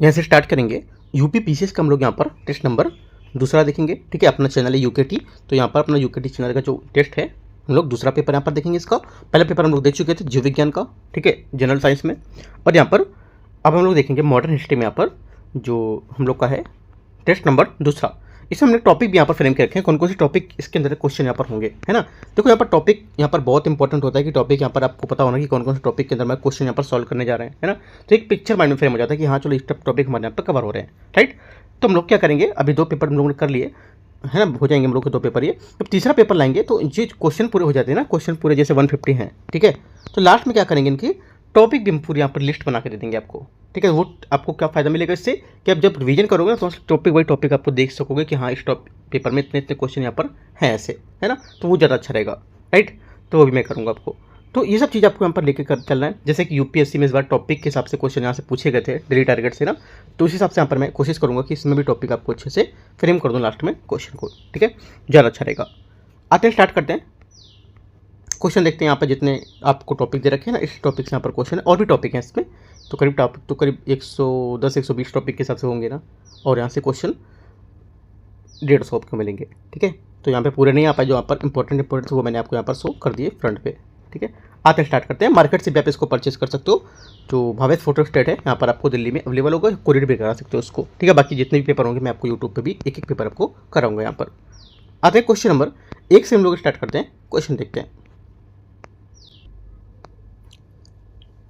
यहाँ से स्टार्ट करेंगे। यूपी पीसीएस का हम लोग यहाँ पर टेस्ट नंबर दूसरा देखेंगे। ठीक है, अपना चैनल है यूकेटी, तो यहाँ पर अपना यूकेटी चैनल का जो टेस्ट है हम लोग दूसरा पेपर यहाँ पर देखेंगे। इसका पहला पेपर हम लोग देख चुके थे जीव विज्ञान का, ठीक है, जनरल साइंस में। और यहाँ पर अब हम लोग देखेंगे मॉडर्न हिस्ट्री में यहाँ पर जो हम लोग का है टेस्ट नंबर दूसरा। इसमें हमने टॉपिक भी यहाँ पर फ्रेम के रखे हैं, कौन कौन से टॉपिक इसके अंदर क्वेश्चन यहाँ पर होंगे, है ना। देखो यहाँ पर टॉपिक यहाँ पर बहुत इंपॉर्टेंट होता है कि टॉपिक यहाँ पर आपको पता होना कि कौन कौन से टॉपिक के अंदर मैं क्वेश्चन यहाँ पर सॉल्व करने जा रहे हैं, है ना। तो एक पिक्चर माइंड में फ्रेम हो जाता है कि हाँ चलो इस टॉपिक हमारे यहाँ पर कवर हो रहे हैं, राइट। तो हम लोग क्या करेंगे, अभी 2 पेपर हम लोगों ने कर लिए, है ना, हो जाएंगे हम लोग के 2 पेपर ये। जब तीसरा पेपर लाएंगे तो जो क्वेश्चन पूरे हो जाते हैं ना, क्वेश्चन पूरे जैसे 150 हैं, ठीक है, तो लास्ट में क्या करेंगे, इनकी टॉपिक भी हम पूरी यहाँ पर लिस्ट बना के दे देंगे आपको, ठीक है। वो आपको क्या फ़ायदा मिलेगा इससे कि आप जब रिवीजन करोगे ना तो टॉपिक बाई टॉपिक आपको देख सकोगे कि हाँ इस पेपर में इतने इतने क्वेश्चन यहाँ पर हैं ऐसे, है ना, तो वो ज़्यादा अच्छा रहेगा, राइट। तो वो भी मैं करूँगा आपको। तो ये सब चीज़ आपको यहाँ पर लेके कर चलना है। जैसे कि यूपीएससी में इस बार टॉपिक के हिसाब से क्वेश्चन यहाँ से पूछे गए थे डेली टारगेट से ना, तो उस हिसाब से यहाँ पर मैं कोशिश करूँगा कि इसमें भी टॉपिक आपको अच्छे से फ्रेम कर दूँ लास्ट में क्वेश्चन को, ठीक है, ज़्यादा अच्छा रहेगा। आते हैं, स्टार्ट करते हैं। क्वेश्चन देखते हैं यहाँ पर जितने आपको टॉपिक दे रखे हैं ना, इस टॉपिक से यहाँ पर क्वेश्चन है, और भी टॉपिक हैं इसमें, तो करीब टॉपिक तो करीब 110-120 टॉपिक के हिसाब से होंगे ना, और यहाँ से क्वेश्चन 150 आपको मिलेंगे, ठीक है। तो यहाँ पे पूरे नहीं आ पाए, जो यहाँ पर इंपॉर्टेंट वो मैंने आपको यहाँ पर शो कर दिए फ्रंट पे, ठीक है। आते हैं, स्टार्ट करते हैं। मार्केट से भी आप इसको परचेस कर सकते हो, जो भावेश फोटो स्टेट है यहाँ पर आपको दिल्ली में अवेलेबल होगा, कोरियर भी करा सकते हो उसको, ठीक है। बाकी जितने भी पेपर होंगे मैं आपको यूट्यूब पर भी एक एक पेपर आपको कराऊंगा यहाँ पर। आते हैं क्वेश्चन नंबर 1 से हम लोग स्टार्ट करते हैं, क्वेश्चन देखते हैं।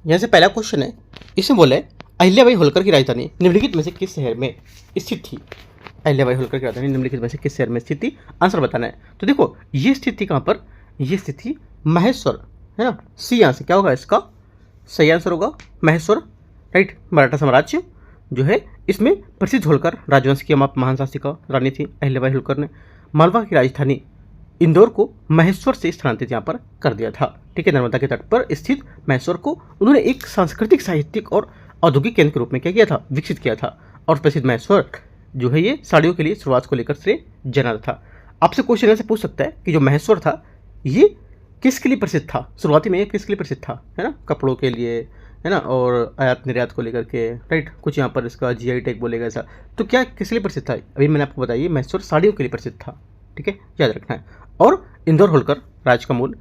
यहाँ से पहला क्वेश्चन है, इसमें बोला है अहिल्याबाई होलकर की राजधानी निम्नलिखित में से किस शहर में स्थित थी। अहिल्याबाई होलकर की राजधानी निम्नलिखित में से किस शहर में स्थित थी, आंसर बताना है। तो देखो ये स्थित थी कहाँ पर, ये स्थित थी महेश्वर, है ना। सी यहाँ से क्या होगा, इसका सही आंसर होगा महेश्वर, राइट। मराठा साम्राज्य जो है इसमें प्रसिद्ध होलकर राजवंश की महान शासिका रानी थी अहिल्याबाई होलकर ने मालवा की राजधानी इंदौर को महेश्वर से स्थानांतरित यहाँ पर कर दिया था, ठीक है। नर्मदा के तट पर स्थित महेश्वर को उन्होंने एक सांस्कृतिक, साहित्यिक और औद्योगिक केंद्र के रूप में क्या किया था, विकसित किया था। और प्रसिद्ध महेश्वर जो है ये साड़ियों के लिए शुरुआत को लेकर से जाना था। आपसे क्वेश्चन ऐसे पूछ सकता है कि जो महेश्वर था ये किसके लिए प्रसिद्ध था, शुरुआती में ये किसके लिए प्रसिद्ध था, है ना, कपड़ों के लिए, है ना, और आयात निर्यात को लेकर के, राइट। कुछ यहाँ पर इसका जीआई टैग बोलेगा ऐसा, तो क्या किस लिए प्रसिद्ध था, अभी मैंने आपको बताया महेश्वर साड़ियों के लिए प्रसिद्ध था, ठीक है, याद रखना है। और इंदौर होलकर राज का मूल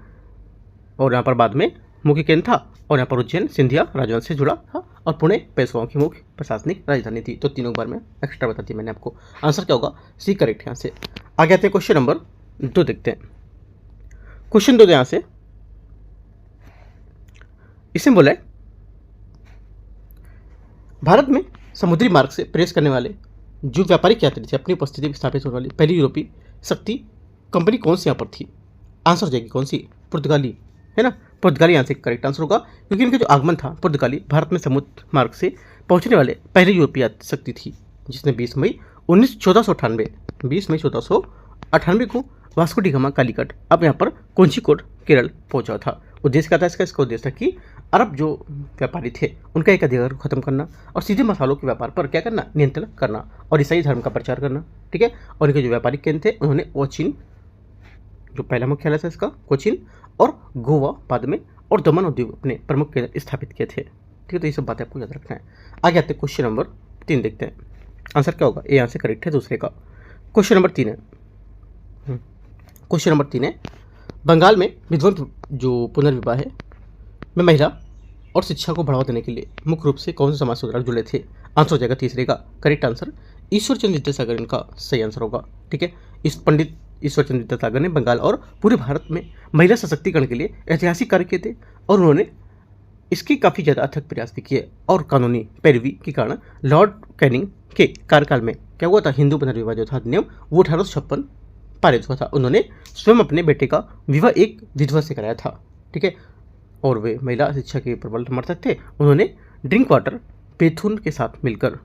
और यहाँ पर बाद में मुख्य केंद्र था, और यहाँ पर उज्जैन सिंधिया राजवंश से जुड़ा था, और पुणे पेशवाओं की मुख्य प्रशासनिक राजधानी थी। तो तीनों बार में एक्स्ट्रा बता दी मैंने आपको। आंसर क्या होगा, सी करेक्ट। यहाँ से आगे आते हैं क्वेश्चन नंबर 2 देखते हैं। क्वेश्चन 2 यहाँ से इसमें बोला है भारत में समुद्री मार्ग से प्रवेश करने वाले जो व्यापारिक यात्री थे अपनी उपस्थिति स्थापित होने वाली पहली यूरोपीय शक्ति कंपनी कौन सी यहाँ पर थी, आंसर जाएगी कौन सी, पुर्तगाली, है ना। पुर्तगाली यहाँ से करेक्ट आंसर होगा, क्योंकि इनका जो आगमन था पुर्तगाली भारत में समुद्र मार्ग से पहुंचने वाले पहले यूरोपीय शक्ति थी, जिसने 20 मई 1498 को वास्को डी गामा कालीकट अब यहाँ पर कोझिकोड केरल पहुंचा था। उद्देश्य क्या था इसका उद्देश्य था कि अरब जो व्यापारी थे उनका एक अधिकार को खत्म करना और सीधे मसालों के व्यापार पर क्या करना, नियंत्रण करना, और ईसाई धर्म का प्रचार करना, ठीक है। और इनके जो व्यापारिक केंद्र थे उन्होंने कोचीन, जो पहला मुख्यालय था इसका कोचीन, और गोवा बाद में, और दमन उद्योग अपने प्रमुख केंद्र स्थापित किए थे, ठीक है। तो ये सब बातें आपको याद रखना है। आगे आते हैं क्वेश्चन नंबर 3 देखते हैं। आंसर क्या होगा, ए यहाँ से करेक्ट है दूसरे का। क्वेश्चन नंबर 3 है, क्वेश्चन नंबर 3 है बंगाल में विधवा जो पुनर्विवाह है में महिला और शिक्षा को बढ़ावा देने के लिए मुख्य रूप से कौन से समाज सुधारक जुड़े थे, आंसर हो जाएगा तीसरे का करेक्ट आंसर, ईश्वर चंद्र विद्यासागर इनका सही आंसर होगा, ठीक है। इस पंडित ईश्वर चंद्र विद्यासागर ने बंगाल और पूरे भारत में महिला सशक्तिकरण के लिए ऐतिहासिक कार्य किए थे, और उन्होंने इसके काफ़ी ज़्यादा अथक प्रयास भी किए, और कानूनी पैरवी के कारण लॉर्ड कैनिंग के कार्यकाल में क्या हुआ था, हिंदू पुनर्विवाह जो था नियम वो 1856 पारित हुआ था। उन्होंने स्वयं अपने बेटे का विवाह एक विधवा से कराया था, ठीक है। और वे महिला शिक्षा के प्रबल समर्थक थे। उन्होंने ड्रिंक वाटर बेथुन के साथ मिलकर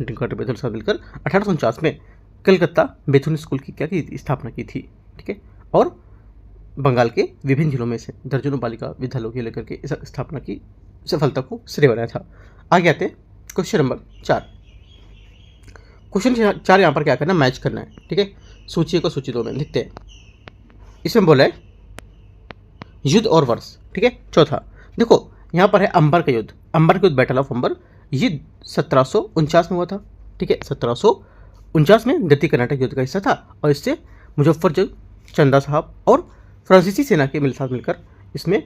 1849 में कलकत्ता बेथुन स्कूल की क्या की स्थापना की थी, ठीक है। और बंगाल के विभिन्न जिलों में से दर्जनों बालिका विद्यालयों के लेकर के इस स्थापना की सफलता को श्रेय बनाया था। आगे आते हैं क्वेश्चन नंबर 4। क्वेश्चन 4 यहाँ पर क्या करना, मैच करना है, ठीक है। सूची को सूची 2 में लिखते हैं। इसमें बोला है युद्ध और वर्ष, ठीक है। चौथा देखो यहाँ पर है अंबर का युद्ध, बैटल ऑफ अंबर ये 1749 में हुआ था। ठीक है, 1749 में द्वितीय कर्नाटक युद्ध का हिस्सा था और इससे मुजफ्फरजंग, चंदा साहब और फ्रांसीसी सेना के साथ मिलकर इसमें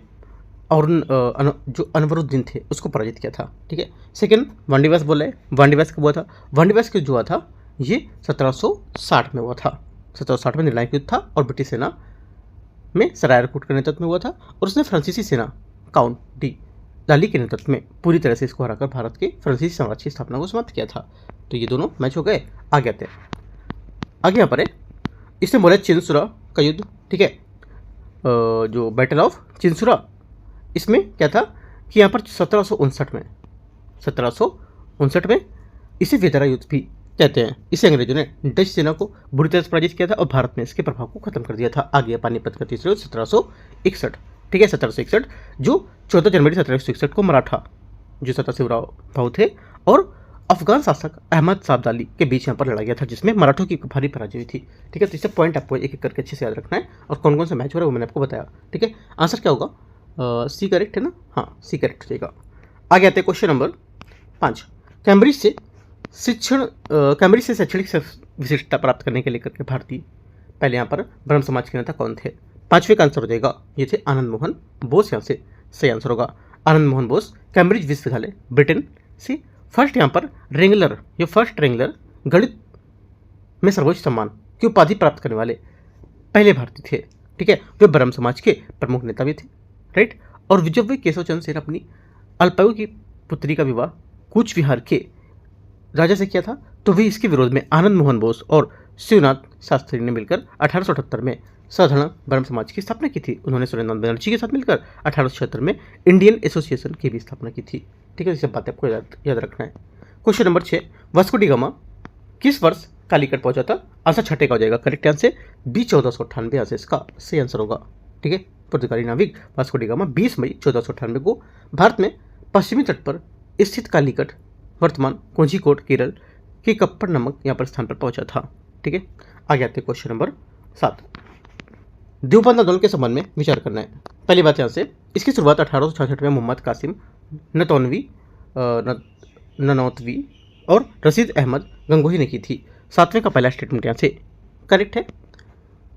और जो अनवरुद्दीन थे उसको पराजित किया था। ठीक है, सेकेंड वांडीवास बोला है। वांडीवास कब हुआ था? वांडीवास का जो हुआ था ये 1760 में हुआ था। 1760 में निर्णायक युद्ध था और ब्रिटिश सेना में सराय रिक्रूट के नेतृत्व में हुआ था और उसने फ्रांसीसी सेना काउंट डी लाली के नेतृत्व में पूरी तरह से इसको हराकर भारत के फ्रांसीसी साम्राज्य की स्थापना को समाप्त किया था। तो ये दोनों मैच हो गए। आगे आते हैं, आगे यहाँ पर है इसने बोला चिंसुरा का युद्ध। ठीक है, जो बैटल ऑफ चिंसुरा, इसमें क्या था कि यहाँ पर 1759 में इसे वेदरा युद्ध भी कहते हैं। इसे अंग्रेजों ने डच सेना को बुरी तरह से पराजित किया था और भारत में इसके प्रभाव को खत्म कर दिया था। आगे पानीपत का तीसरा युद्ध 1761। ठीक है, 1761 जो 14 जनवरी 1761 को मराठा जो सताशिवराव भाऊ थे और अफगान शासक अहमद साबदाली के बीच यहाँ पर लड़ा गया था, जिसमें मराठों की भारी पराजय हुई थी। ठीक है, तो इससे पॉइंट आपको एक एक करके अच्छे से याद रखना है और कौन कौन सा मैच हो रहा है वो मैंने आपको बताया। ठीक है, आंसर क्या होगा? सी करेक्ट है ना? हाँ, सी करेक्ट हो जाएगा। आगे आते हैं क्वेश्चन नंबर 5। कैम्ब्रिज से शैक्षणिक विशिष्टता प्राप्त करने के लिए करके भारतीय पहले यहाँ पर ब्रह्म समाज के नेता कौन थे? 5वें का आंसर हो जाएगा, ये थे आनंद मोहन बोस। यहाँ से सही आंसर होगा आनंद मोहन बोस, कैम्ब्रिज विश्वविद्यालय ब्रिटेन से फर्स्ट यहाँ पर फर्स्ट रेंगलर गणित में सर्वोच्च सम्मान की उपाधि प्राप्त करने वाले पहले भारतीय थे। ठीक है, वे ब्रह्म समाज के प्रमुख नेता भी थे, राइट। और जब वे केशव चंद्र सेन अपनी अल्पायु की पुत्री का विवाह कूच विहार के राजा से किया था, तो वे इसके विरोध में आनंद मोहन बोस और शिवनाथ शास्त्री ने मिलकर 1878 में साधारण ब्रह्म समाज की स्थापना की थी। उन्होंने सुरेंद्रनाथ बनर्जी के साथ मिलकर 1876 में इंडियन एसोसिएशन की भी स्थापना की थी। ठीक है, ये सब बातें आपको याद रखना है। Question number 6, Vasco D gamma किस वर्ष कालीकट पहुंचा था? आंसर छठे का हो जाएगा, करेक्ट आंसर बी 1498 आंसर इसका सही आंसर होगा। ठीक है, पुर्तगाली नाविक वास्को डी गामा 20 मई 1498 को भारत में पश्चिमी तट पर स्थित कालीकट वर्तमान कोझिकोड केरल के कप्पड़ नामक यहाँ पर स्थान पर पहुंचा था। ठीक है, आगे आते हैं क्वेश्चन नंबर 7। देवबंद आंदोलन के संबंध में विचार करना है। पहली बात यहाँ से, इसकी शुरुआत 1866 में मोहम्मद कासिम ननौतवी और रशीद अहमद गंगोही ने की थी। 7वें का पहला स्टेटमेंट यहाँ से करेक्ट है।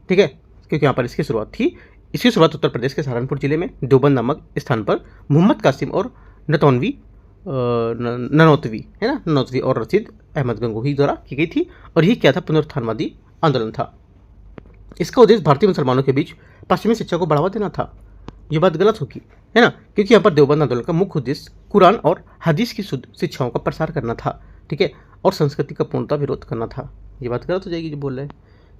ठीक है, क्योंकि यहाँ पर इसकी शुरुआत थी। इसकी शुरुआत उत्तर प्रदेश के सहारनपुर जिले में देवबंद नामक स्थान पर मोहम्मद कासिम और ननौतवी है ना, ननौतवी और रशीद अहमद गंगोही द्वारा की गई थी और ये क्या था? पुनरुत्थानवादी आंदोलन था। इसका उद्देश्य भारतीय मुसलमानों के बीच पश्चिमी शिक्षा को बढ़ावा देना था। ये बात गलत होगी, है ना, क्योंकि यहाँ पर देवबंद आंदोलन का मुख्य उद्देश्य कुरान और हदीस की शुद्ध शिक्षाओं का प्रसार करना था। ठीक है, और संस्कृति का पूर्णतः विरोध करना था। ये बात गलत हो जाएगी जो बोल रहे हैं।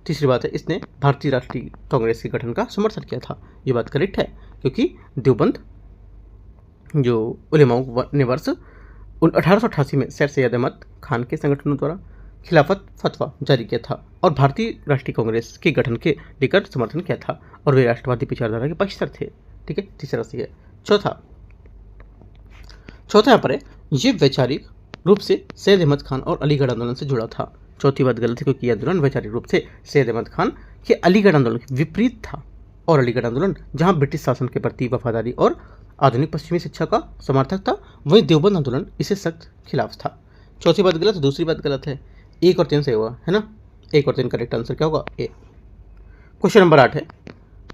तीसरी बात है, इसने भारतीय राष्ट्रीय कांग्रेस के गठन का समर्थन किया था। ये बात करेक्ट है, क्योंकि देवबंद जो उलेमाओं ने वर्ष 1888 में सैयद सैयद अहमद खान के संगठनों द्वारा खिलाफत फतवा जारी किया था और भारतीय राष्ट्रीय कांग्रेस के गठन के लेकर समर्थन किया था और वे राष्ट्रवादी विचारधारा के पक्षधर थे। ठीक है, तीसरा सही है। चौथा यहाँ पर है, ये वैचारिक रूप से सैयद अहमद खान और अलीगढ़ आंदोलन से जुड़ा था। चौथी बात गलत है, क्योंकि यह आंदोलन वैचारिक रूप से सैयद अहमद खान के अलीगढ़ आंदोलन के विपरीत था और अलीगढ़ आंदोलन जहां ब्रिटिश शासन के प्रति वफादारी और आधुनिक पश्चिमी शिक्षा का समर्थक था, वहीं देवबंद आंदोलन इसे सख्त खिलाफ था। चौथी बात गलत है, दूसरी बात गलत है। 1 और 3 सही हुआ है ना, 1 और 3 करेक्ट आंसर क्या होगा? ए। क्वेश्चन नंबर 8 है,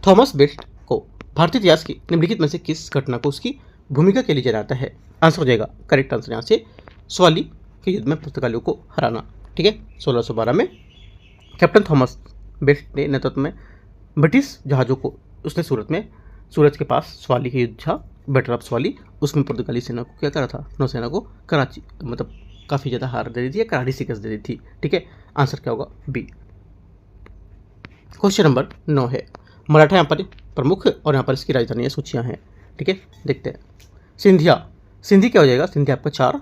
थॉमस बेस्ट को भारतीय इतिहास की निम्नलिखित में से किस घटना को उसकी भूमिका के लिए जाना जाता है? आंसर हो जाएगा, करेक्ट आंसर यहाँ से स्वाली के युद्ध में पुर्तगालियों को हराना। ठीक है, 1612 में कैप्टन थॉमस बेस्ट ने नेतृत्व में ब्रिटिश जहाज़ों को उसने सूरज के पास स्वाली के युद्ध था, बैटल ऑफ स्वाली, उसमें पुर्तगाली सेना को क्या करा था? नौसेना को कराची मतलब काफ़ी ज़्यादा हार दे दी थी या करारी शिकस्त दे दी थी। ठीक है, आंसर क्या होगा? बी। क्वेश्चन नंबर 9 है, मराठा यहाँ पर प्रमुख और यहाँ पर इसकी राजधानी सूचियाँ हैं। ठीक है, देखते हैं। सिंधी क्या हो जाएगा? सिंधी आपका 4,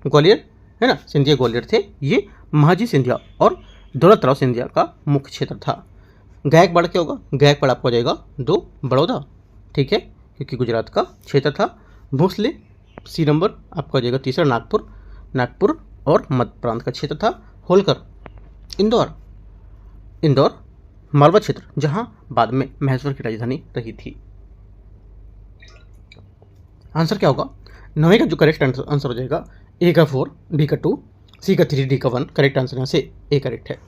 ग्वालियर है ना, सिंधिया ग्वालियर थे। ये महाजी सिंधिया और दौलतराव सिंधिया का मुख्य क्षेत्र था। गायकवाड़ क्या होगा? गायकवाड़ आपका हो जाएगा 2, बड़ौदा। ठीक है, क्योंकि गुजरात का क्षेत्र था। भोसले सी नंबर आपका हो जाएगा 3, नागपुर और मध्य प्रांत का क्षेत्र था। होलकर इंदौर मालवा क्षेत्र, जहां बाद में महेश्वर की राजधानी रही थी। आंसर क्या होगा? 9 का जो करेक्ट आंसर हो जाएगा, ए का 4, बी का 2, सी का 3, डी का 1। करेक्ट आंसर यहाँ से ए करेक्ट है।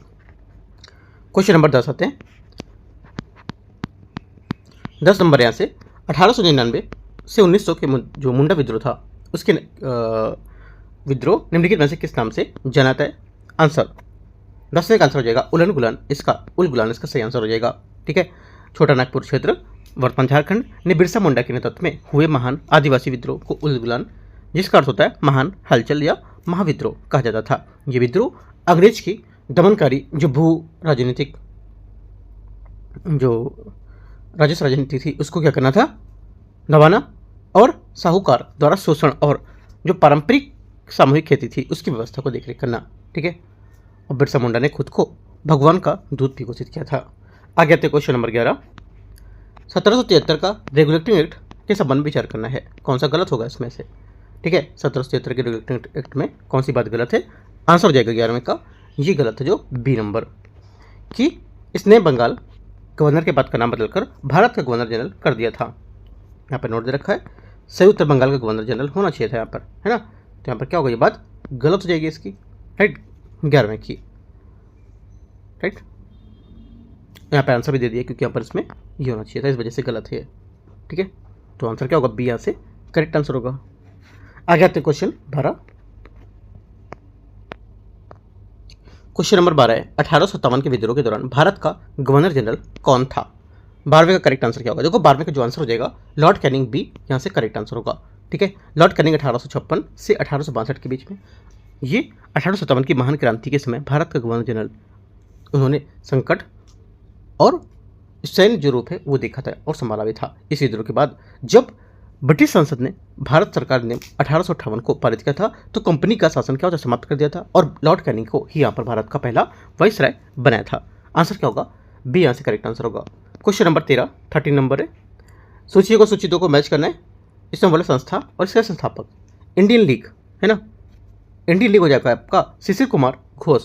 क्वेश्चन नंबर 10 आते हैं। 10 नंबर यहाँ से 1899 से 1900 के जो मुंडा विद्रोह था उसके विद्रोह निम्नलिखित में से किस नाम से जाना जाता है? आंसर 10वें का आंसर हो जाएगा उलन गुलान, इसका उल गुलान इसका सही आंसर हो जाएगा। ठीक है। छोटा नागपुर क्षेत्र वर्तमान झारखंड ने बिरसा मुंडा के नेतृत्व में हुए महान आदिवासी विद्रोह को उल गुलान, जिसका अर्थ होता है महान हलचल या महाविद्रोह कहा जाता था। ये विद्रोह अंग्रेज की दमनकारी जो भू राजनीतिक जो राजस्व राजनीति थी उसको क्या करना था? दबाना और साहूकार द्वारा शोषण और जो पारंपरिक सामूहिक खेती थी उसकी व्यवस्था को देखरेख करना। ठीक है। और बिरसा मुंडा ने खुद को भगवान का दूत भी घोषित किया था। आगे आते क्वेश्चन नंबर 11। 1773 का रेगुलेटिंग एक्ट के संबंध में विचार करना है। कौन सा गलत होगा इसमें से? ठीक है। 1773 के रेगुलेटिंग एक्ट में कौन सी बात गलत है? आंसर हो जाएगा 11वें का ये गलत है, जो बी नंबर, कि इसने बंगाल गवर्नर के पद का नाम बदलकर भारत का गवर्नर जनरल कर दिया था। यहाँ पर नोट दे रखा है, सही उत्तर बंगाल का गवर्नर जनरल होना चाहिए था यहाँ पर, है ना। तो यहाँ पर क्या होगा, ये बात गलत हो जाएगी इसकी, राइट, 11वें की, राइट। यहाँ पर आंसर भी दे दिया क्योंकि यहाँ पर इसमें ये होना चाहिए था, इस वजह से गलत है। ठीक है। तो आंसर क्या होगा? बी यहाँ से करेक्ट आंसर होगा। आगे आते क्वेश्चन 12। क्वेश्चन नंबर 12 है 1857 के विद्रोह के दौरान भारत का गवर्नर जनरल कौन था? 12वें का करेक्ट आंसर क्या होगा? देखो 12वें का जो आंसर हो जाएगा लॉर्ड कैनिंग, बी यहाँ से करेक्ट आंसर होगा। ठीक है। लॉर्ड कैनिंग 1856 से 1862 के बीच में, ये 1857 की महान क्रांति के समय भारत का गवर्नर जनरल, उन्होंने संकट और सैन्य जो रूप है वो देखा था और संभाला भी था। इस विद्रोह के बाद जब ब्रिटिश संसद ने भारत सरकार ने 1858 को पारित किया था तो कंपनी का शासन क्या होता है? समाप्त कर दिया था और लॉर्ड कैनिंग को ही यहाँ पर भारत का पहला वाइसराय बनाया था। आंसर क्या होगा? बी यहाँ से करेक्ट आंसर होगा। क्वेश्चन नंबर 13 नंबर है, सूची को सूची 2 को मैच करना है। इसमें बोले संस्था और इसका संस्थापक इंडियन लीग, है ना। इंडियन लीग हो जाएगा आपका शिशिर कुमार घोष।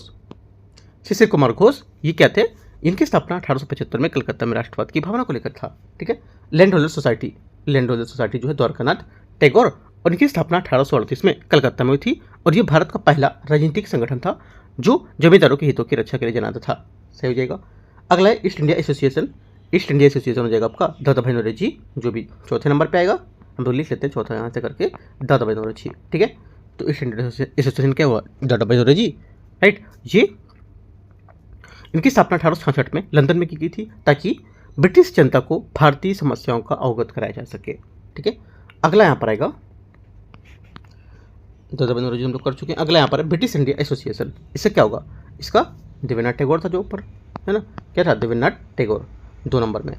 शिशिर कुमार घोष ये क्या थे? इनकी स्थापना 1875 में कलकत्ता में राष्ट्रवाद की भावना को लेकर था। ठीक है। लैंड होल्डर सोसाइटी जो है द्वारकानाथ टैगोर, और इनकी स्थापना 1838 में कलकत्ता में हुई थी और ये भारत का पहला राजनीतिक संगठन था जो जमींदारों के हितों की रक्षा के लिए जाना था। सही हो जाएगा। अगला है east India association. East India association हो जाएगा आपका दादाभाई नौरोजी, जो भी चौथे नंबर पे आएगा। हम तो लिख लेते हैं चौथा यहाँ से करके दादाभाई नौरोजी। ठीक है। तो ईस्ट इंडिया एसोसिएशन क्या हुआ? दादाभाई नौरोजी, राइट। ये इनकी स्थापना 1866 में लंदन में की गई थी ताकि ब्रिटिश जनता को भारतीय समस्याओं का अवगत कराया जा सके। ठीक है। अगला यहाँ पर आएगा, दादाभाई नौरोजी हम लोग कर चुके हैं। अगला यहाँ पर है ब्रिटिश इंडिया एसोसिएशन। इससे क्या होगा? इसका देवेंद्रनाथ टैगोर था जो ऊपर, है ना। क्या था? देवेंद्रनाथ टैगोर 2 नंबर में।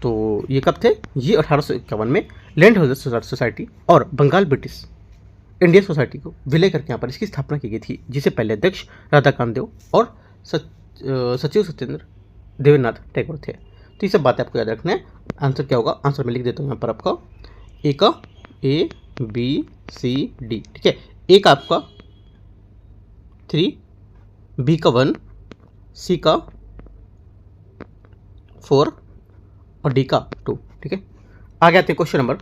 तो ये कब थे? ये 1851 में लैंड होल्डर सोसाइटी और बंगाल ब्रिटिश इंडिया सोसाइटी को विलय करके यहाँ पर इसकी स्थापना की गई थी, जिसे पहले अध्यक्ष राधाकांत देव और सचिव सत्येंद्र देवेंद्रनाथ टैगोर थे। तो ये सब बातें आपको याद रखना है। आंसर क्या होगा? आंसर मैं लिख देता हूँ यहाँ पर आपका ए का A B C D। ठीक है। ए का आपका 3, बी का 1, सी का 4 और डी का 2। ठीक है। आगे आते हैं क्वेश्चन नंबर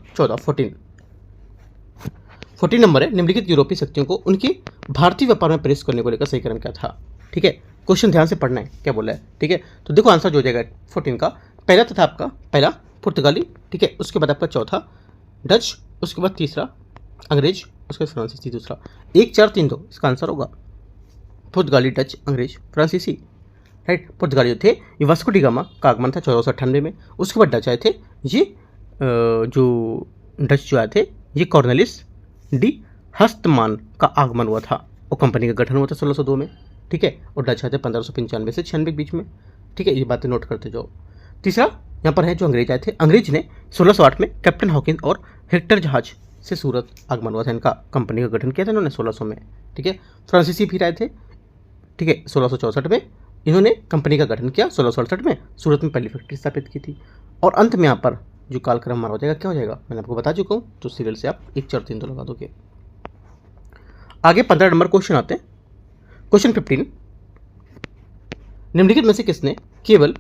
14 नंबर है, निम्नलिखित यूरोपीय शक्तियों को उनके भारतीय व्यापार में प्रवेश करने को लेकर सही कारण क्या था? ठीक है। क्वेश्चन ध्यान से पढ़ना है क्या बोला है। ठीक है। तो देखो आंसर जो हो जाएगा 14 का, पहला था आपका पहला पुर्तगाली, ठीक है। उसके बाद आपका चौथा डच, उसके बाद तीसरा अंग्रेज, उसके बाद फ्रांसीसी दूसरा। 1 4 3 2 इसका आंसर होगा पुर्तगाली, डच, अंग्रेज, फ्रांसीसी, राइट। पुर्तगाली थे ये वास्को डी गामा का आगमन था 1498 में। उसके बाद डच आए थे, ये जो डच जो आए थे ये कॉर्नेलिस डी हस्तमान का आगमन हुआ था और कंपनी का गठन हुआ था 1602 में। ठीक है। और डच आए थे 1595 से 96 के बीच में। ठीक है। ये बातें नोट करते जाओ। तीसरा यहाँ पर है जो अंग्रेज आए थे, अंग्रेज ने 1608 में कैप्टन हॉकिंस और हेक्टर जहाज से सूरत आगमन हुआ था इनका, कंपनी का गठन किया था इन्होंने 1600 में। ठीक है। फ्रांसीसी फिर आए थे, ठीक है, 1664 में इन्होंने कंपनी का गठन किया, 1668 में सूरत में पहली फैक्ट्री स्थापित की थी। और अंत में यहाँ पर जो कालक्रम हमारा हो जाएगा क्या हो जाएगा मैंने आपको बता चुका हूँ, तो सीरियल से आप 1 4 3 2 लगा दोगे। आगे 15 नंबर क्वेश्चन आते हैं। क्वेश्चन 15, निम्नलिखित में से किसने केवल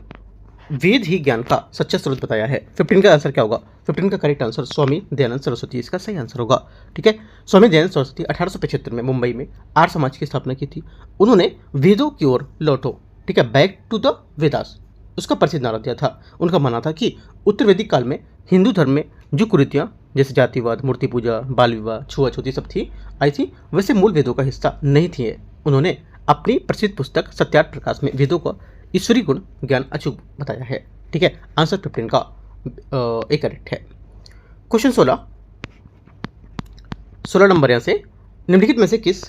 वेद ही ज्ञान का सच्चा स्रोत बताया है। 15 का आंसर क्या होगा? 15 का करेक्ट आंसर स्वामी दयानंद सरस्वती इसका सही आंसर होगा। ठीक है, स्वामी दयानंद सरस्वती 1875 में मुंबई में आर्य समाज की स्थापना की थी। उन्होंने वेदों की ओर लौटो, ठीक है, बैक टू द वेदास, उसका प्रसिद्ध नारा दिया था। उनका मानना था कि उत्तर वैदिक काल में हिंदू धर्म में जो कुरीतियाँ जैसे जातिवाद, मूर्ति पूजा, बाल विवाह, छुआछूती सब थी आई थी, वैसे मूल वेदों का हिस्सा नहीं थी। उन्होंने अपनी प्रसिद्ध पुस्तक सत्यार्थ प्रकाश में वेदों का ईश्वरी गुण ज्ञान अचूक बताया है। ठीक है, आंसर 15 का एक करेक्ट है। क्वेश्चन 16 नंबर यहाँ से, निम्नलिखित में से किस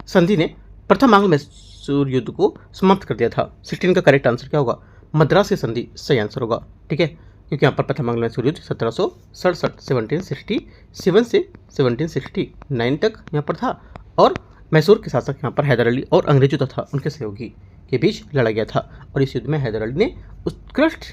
संधि ने प्रथम आंग्ल मैसूर युद्ध को समाप्त कर दिया था? 16 का करेक्ट आंसर क्या होगा? मद्रास की संधि सही आंसर होगा। ठीक है, क्योंकि यहाँ पर प्रथम आंग्ल मैसूर युद्ध 1767 1767 से 1769 तक यहाँ पर था, और मैसूर के शासक यहाँ पर हैदर अली और अंग्रेजों तथा उनके सहयोगी के बीच लड़ा गया था। और इस युद्ध में हैदर अली ने उत्कृष्ट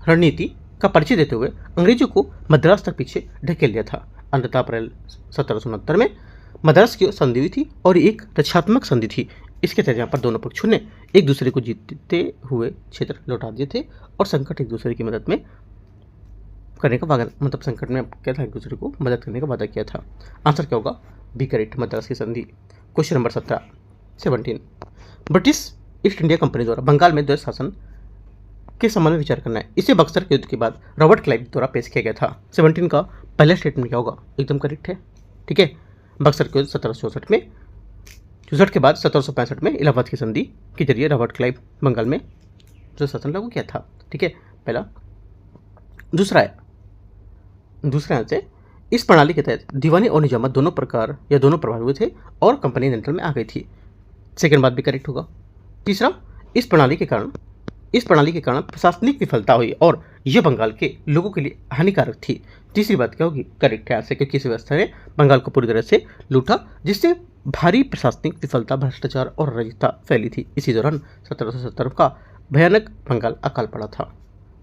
रणनीति का परिचय देते हुए अंग्रेजों को मद्रास तक पीछे ढकेल दिया था। अंततः अप्रैल 1769 में मद्रास की संधि हुई थी और एक रक्षात्मक संधि थी। इसके तहत यहाँ पर दोनों पक्षों ने एक दूसरे को जीतते हुए क्षेत्र लौटा दिए थे और संकट एक दूसरे की मदद में करने का वादा, मतलब संकट में क्या था, एक दूसरे को मदद करने का वादा किया था। आंसर क्या होगा? बी करेक्ट, मद्रास की संधि। Question number 17 British east India company द्वारा बंगाल में द्वैध शासन के संबंध में विचार करना है। इसे बक्सर के युद्ध के बाद रॉबर्ट क्लाइव द्वारा पेश किया गया था। 17 का पहला स्टेटमेंट क्या होगा? एकदम करेक्ट है। ठीक है, बक्सर के युद्ध 1764 में, 64 के बाद 1765 में इलाहाबाद की संधि के जरिए रॉबर्ट क्लाइव बंगाल में जो शासन लागू किया था। ठीक है, पहला। दूसरा यहाँ से, इस प्रणाली के तहत दीवानी और निजामत दोनों प्रभावित हुए थे और कंपनी नियंत्रण में आ गई थी। सेकंड बात भी करेक्ट होगा। तीसरा, इस प्रणाली के कारण प्रशासनिक विफलता हुई और यह बंगाल के लोगों के लिए हानिकारक थी। तीसरी बात क्या होगी? करेक्ट है यहाँ से, क्योंकि इस व्यवस्था ने बंगाल को पूरी तरह से लूटा, जिससे भारी प्रशासनिक विफलता, भ्रष्टाचार और अराजकता फैली थी। इसी दौरान 1770 का भयानक बंगाल अकाल पड़ा था।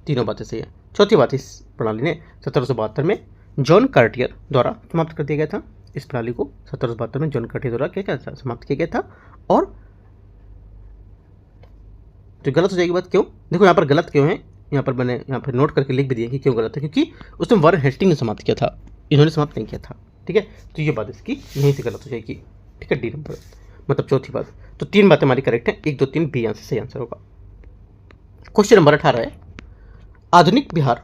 तीनों बातें सही है। चौथी बात, इस प्रणाली ने 1772 में जॉन कार्टियर द्वारा समाप्त कर दिया गया था। इस प्रणाली को 1772 में जॉन कार्टियर द्वारा क्या था? समाप्त किया गया था। और तो गलत हो जाएगी बात, क्यों? देखो यहाँ पर गलत क्यों है, यहाँ पर मैंने यहाँ पर नोट करके लिख भी दिया कि क्यों गलत है, क्योंकि उसने वारेन हेस्टिंग ने समाप्त किया था, इन्होंने समाप्त नहीं किया था। ठीक है, तो ये बात इसकी यहीं से गलत हो जाएगी। ठीक है, डी नंबर, मतलब चौथी बात। तो 3 बातें हमारी करेक्ट हैं, 1 2 3 बी आंसर सही आंसर होगा। क्वेश्चन नंबर 18 है, आधुनिक बिहार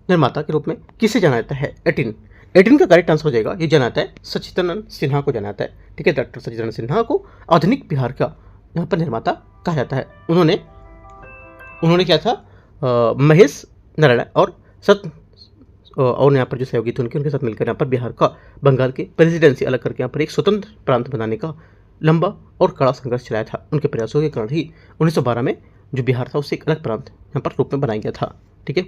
निर्माता के रूप में किसे जाना जाता है? 18 का करेक्ट आंसर हो जाएगा, ये जाना जाता है सच्चिदानंद सिन्हा को जाना जाता है। ठीक है, डॉक्टर सच्चिदानंद सिन्हा को आधुनिक बिहार का यहाँ पर निर्माता कहा जाता है। उन्होंने क्या था, महेश नारायण और यहाँ पर जो सहयोगी थे उनके साथ मिलकर यहाँ पर बिहार का बंगाल के प्रेसिडेंसी अलग करके यहाँ पर एक स्वतंत्र प्रांत बनाने का लंबा और कड़ा संघर्ष चलाया था। उनके प्रयासों के कारण ही 1912 में जो बिहार था उससे एक अलग प्रांत यहाँ पर रूप में बनाया गया था। ठीक है,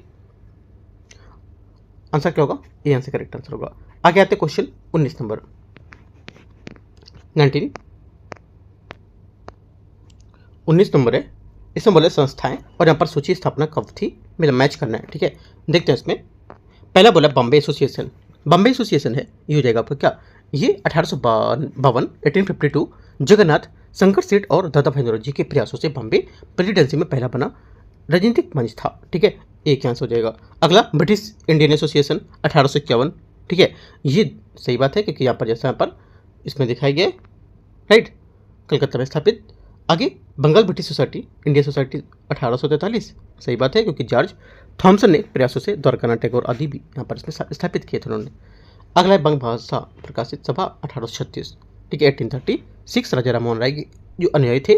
आंसर क्या होगा? ये आंसर करेक्ट आंसर होगा। आगे आते क्वेश्चन 19 नंबर 19 नंबर है, इसमें बोले संस्थाएं और यहाँ पर सूची स्थापना कब थी, मेरा मैच करना है। ठीक है, देखते हैं इसमें। पहला बोला बॉम्बे एसोसिएशन है, ये हो जाएगा आपका क्या? ये 1852 1852 जगन्नाथ शंकर सेठ और दादा भाई नौरोजी के प्रयासों से बॉम्बे प्रेसिडेंसी में पहला बना राजनीतिक मंच था। ठीक है, एक आंसर हो जाएगा। अगला ब्रिटिश इंडियन एसोसिएशन 1851। ठीक है, ये सही बात है, क्योंकि यहाँ पर जैसा यहाँ पर इसमें दिखाई गया, राइट, कलकत्ता में स्थापित। आगे Bengal British society, India society 1843। सही बात है, क्योंकि जॉर्ज थॉमसन ने प्रयासों से द्वारकानाथ टैगोर आदि भी यहाँ पर इसमें स्थापित किए थे उन्होंने। अगला है बंग भाषा प्रकाशित सभा 1836। ठीक है, 1836 राजा राममोहन राय जो अनुयायी थे,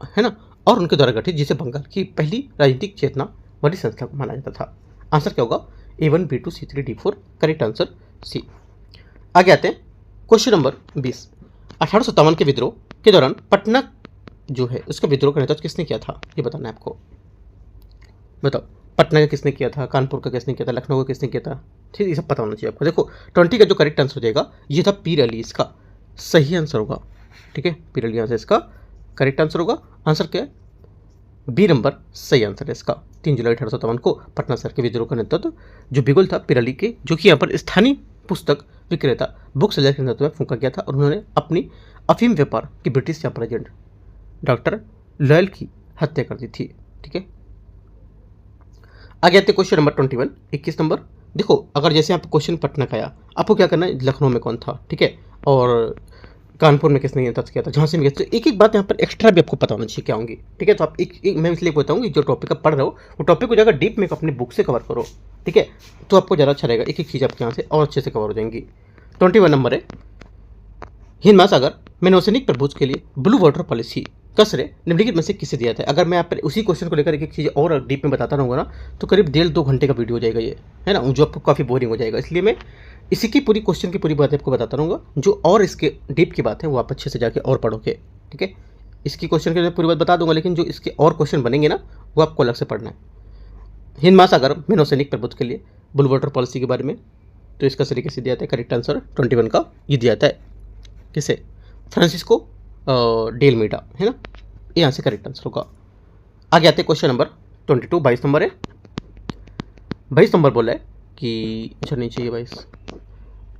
है ना, और उनके द्वारा गठित, जिसे बंगाल की पहली राजनीतिक चेतना वाली संस्था को माना जाता था। आंसर क्या होगा? A1 B2 C3 D4, correct answer C. आगे आते हैं क्वेश्चन नंबर 20। 1857 के विद्रोह के दौरान पटना जो है उसका विद्रोह का नेतृत्व किसने किया था, ये बताना है आपको। बताओ, पटना का किसने किया था, कानपुर का किसने किया था, लखनऊ का किसने किया था? ठीक है, ये सब पता होना चाहिए आपको। देखो 20 का जो करेक्ट आंसर हो जाएगा ये था पीर अली, इसका सही आंसर होगा। ठीक है, पीर अली आंसर इसका करेक्ट आंसर होगा। आंसर क्या है? बी नंबर सही आंसर है इसका। 3 जुलाई 1857 को पटना शहर के विद्रोह का नेतृत्व जो बिगुल था पीर अली के, जो कि यहाँ पर स्थानीय पुस्तक विक्रेता बुक सेलर के नेतृत्व में फूंका गया था, और उन्होंने अपनी अफीम व्यापार की ब्रिटिश यहाँ पर एजेंट डॉक्टर लॉयल की हत्या कर दी थी। ठीक है, आगे आते क्वेश्चन नंबर 21, 21 नंबर। देखो अगर जैसे आप क्वेश्चन पटना का आया, आपको क्या करना है, लखनऊ में कौन था, ठीक है, और कानपुर में किसने ये टच किया था, झांसी में किसने, एक एक बात यहाँ पर एक्स्ट्रा भी आपको पता होना चाहिए क्या होंगी, ठीक है। तो आप एक मैं इसलिए बताऊँ कि जो टॉपिक आप पढ़ रहे हो वो टॉपिक को जाकर डीप में अपनी बुक से कवर करो, ठीक है, तो आपको ज़्यादा अच्छा रहेगा, एक एक चीज़ आपके यहाँ से और अच्छे से कवर हो जाएंगी। 21 नंबर है, हिंद महासागर में नौसैनिक प्रभुत्व के लिए ब्लू वाटर पॉलिसी का श्रेय निम्नलिखित में से किसे दिया था। अगर मैं आप उसी क्वेश्चन को लेकर एक एक चीज़ और डीप में बताता रहूँगा ना, तो करीब 1.5-2 घंटे का वीडियो हो जाएगा ये, है ना, जो आपको काफ़ी बोरिंग हो जाएगा। इसलिए मैं इसी की पूरी क्वेश्चन की पूरी बातें आपको बताता रहूँगा, जो और इसके डीप की बात है वो आप अच्छे से जाके और पढ़ोगे, ठीक है। इसकी क्वेश्चन की पूरी बात बता दूंगा, लेकिन जो इसके और क्वेश्चन बनेंगे ना वो आपको अलग से पढ़ना है। हिंद महासागर में नौसैनिक प्रभुत्व के लिए ब्लू वाटर पॉलिसी के बारे में, तो इसका श्रेय किसे दिया था, करेक्ट आंसर 21 का ये दिया था किसे, फ्रांसिस्को डेल मीडा, है ना, ये यहाँ से करेक्ट आंसर होगा। आगे आते क्वेश्चन नंबर 22, 22 नंबर है। 22 नंबर बोला है कि अच्छा नहीं चाहिए 22,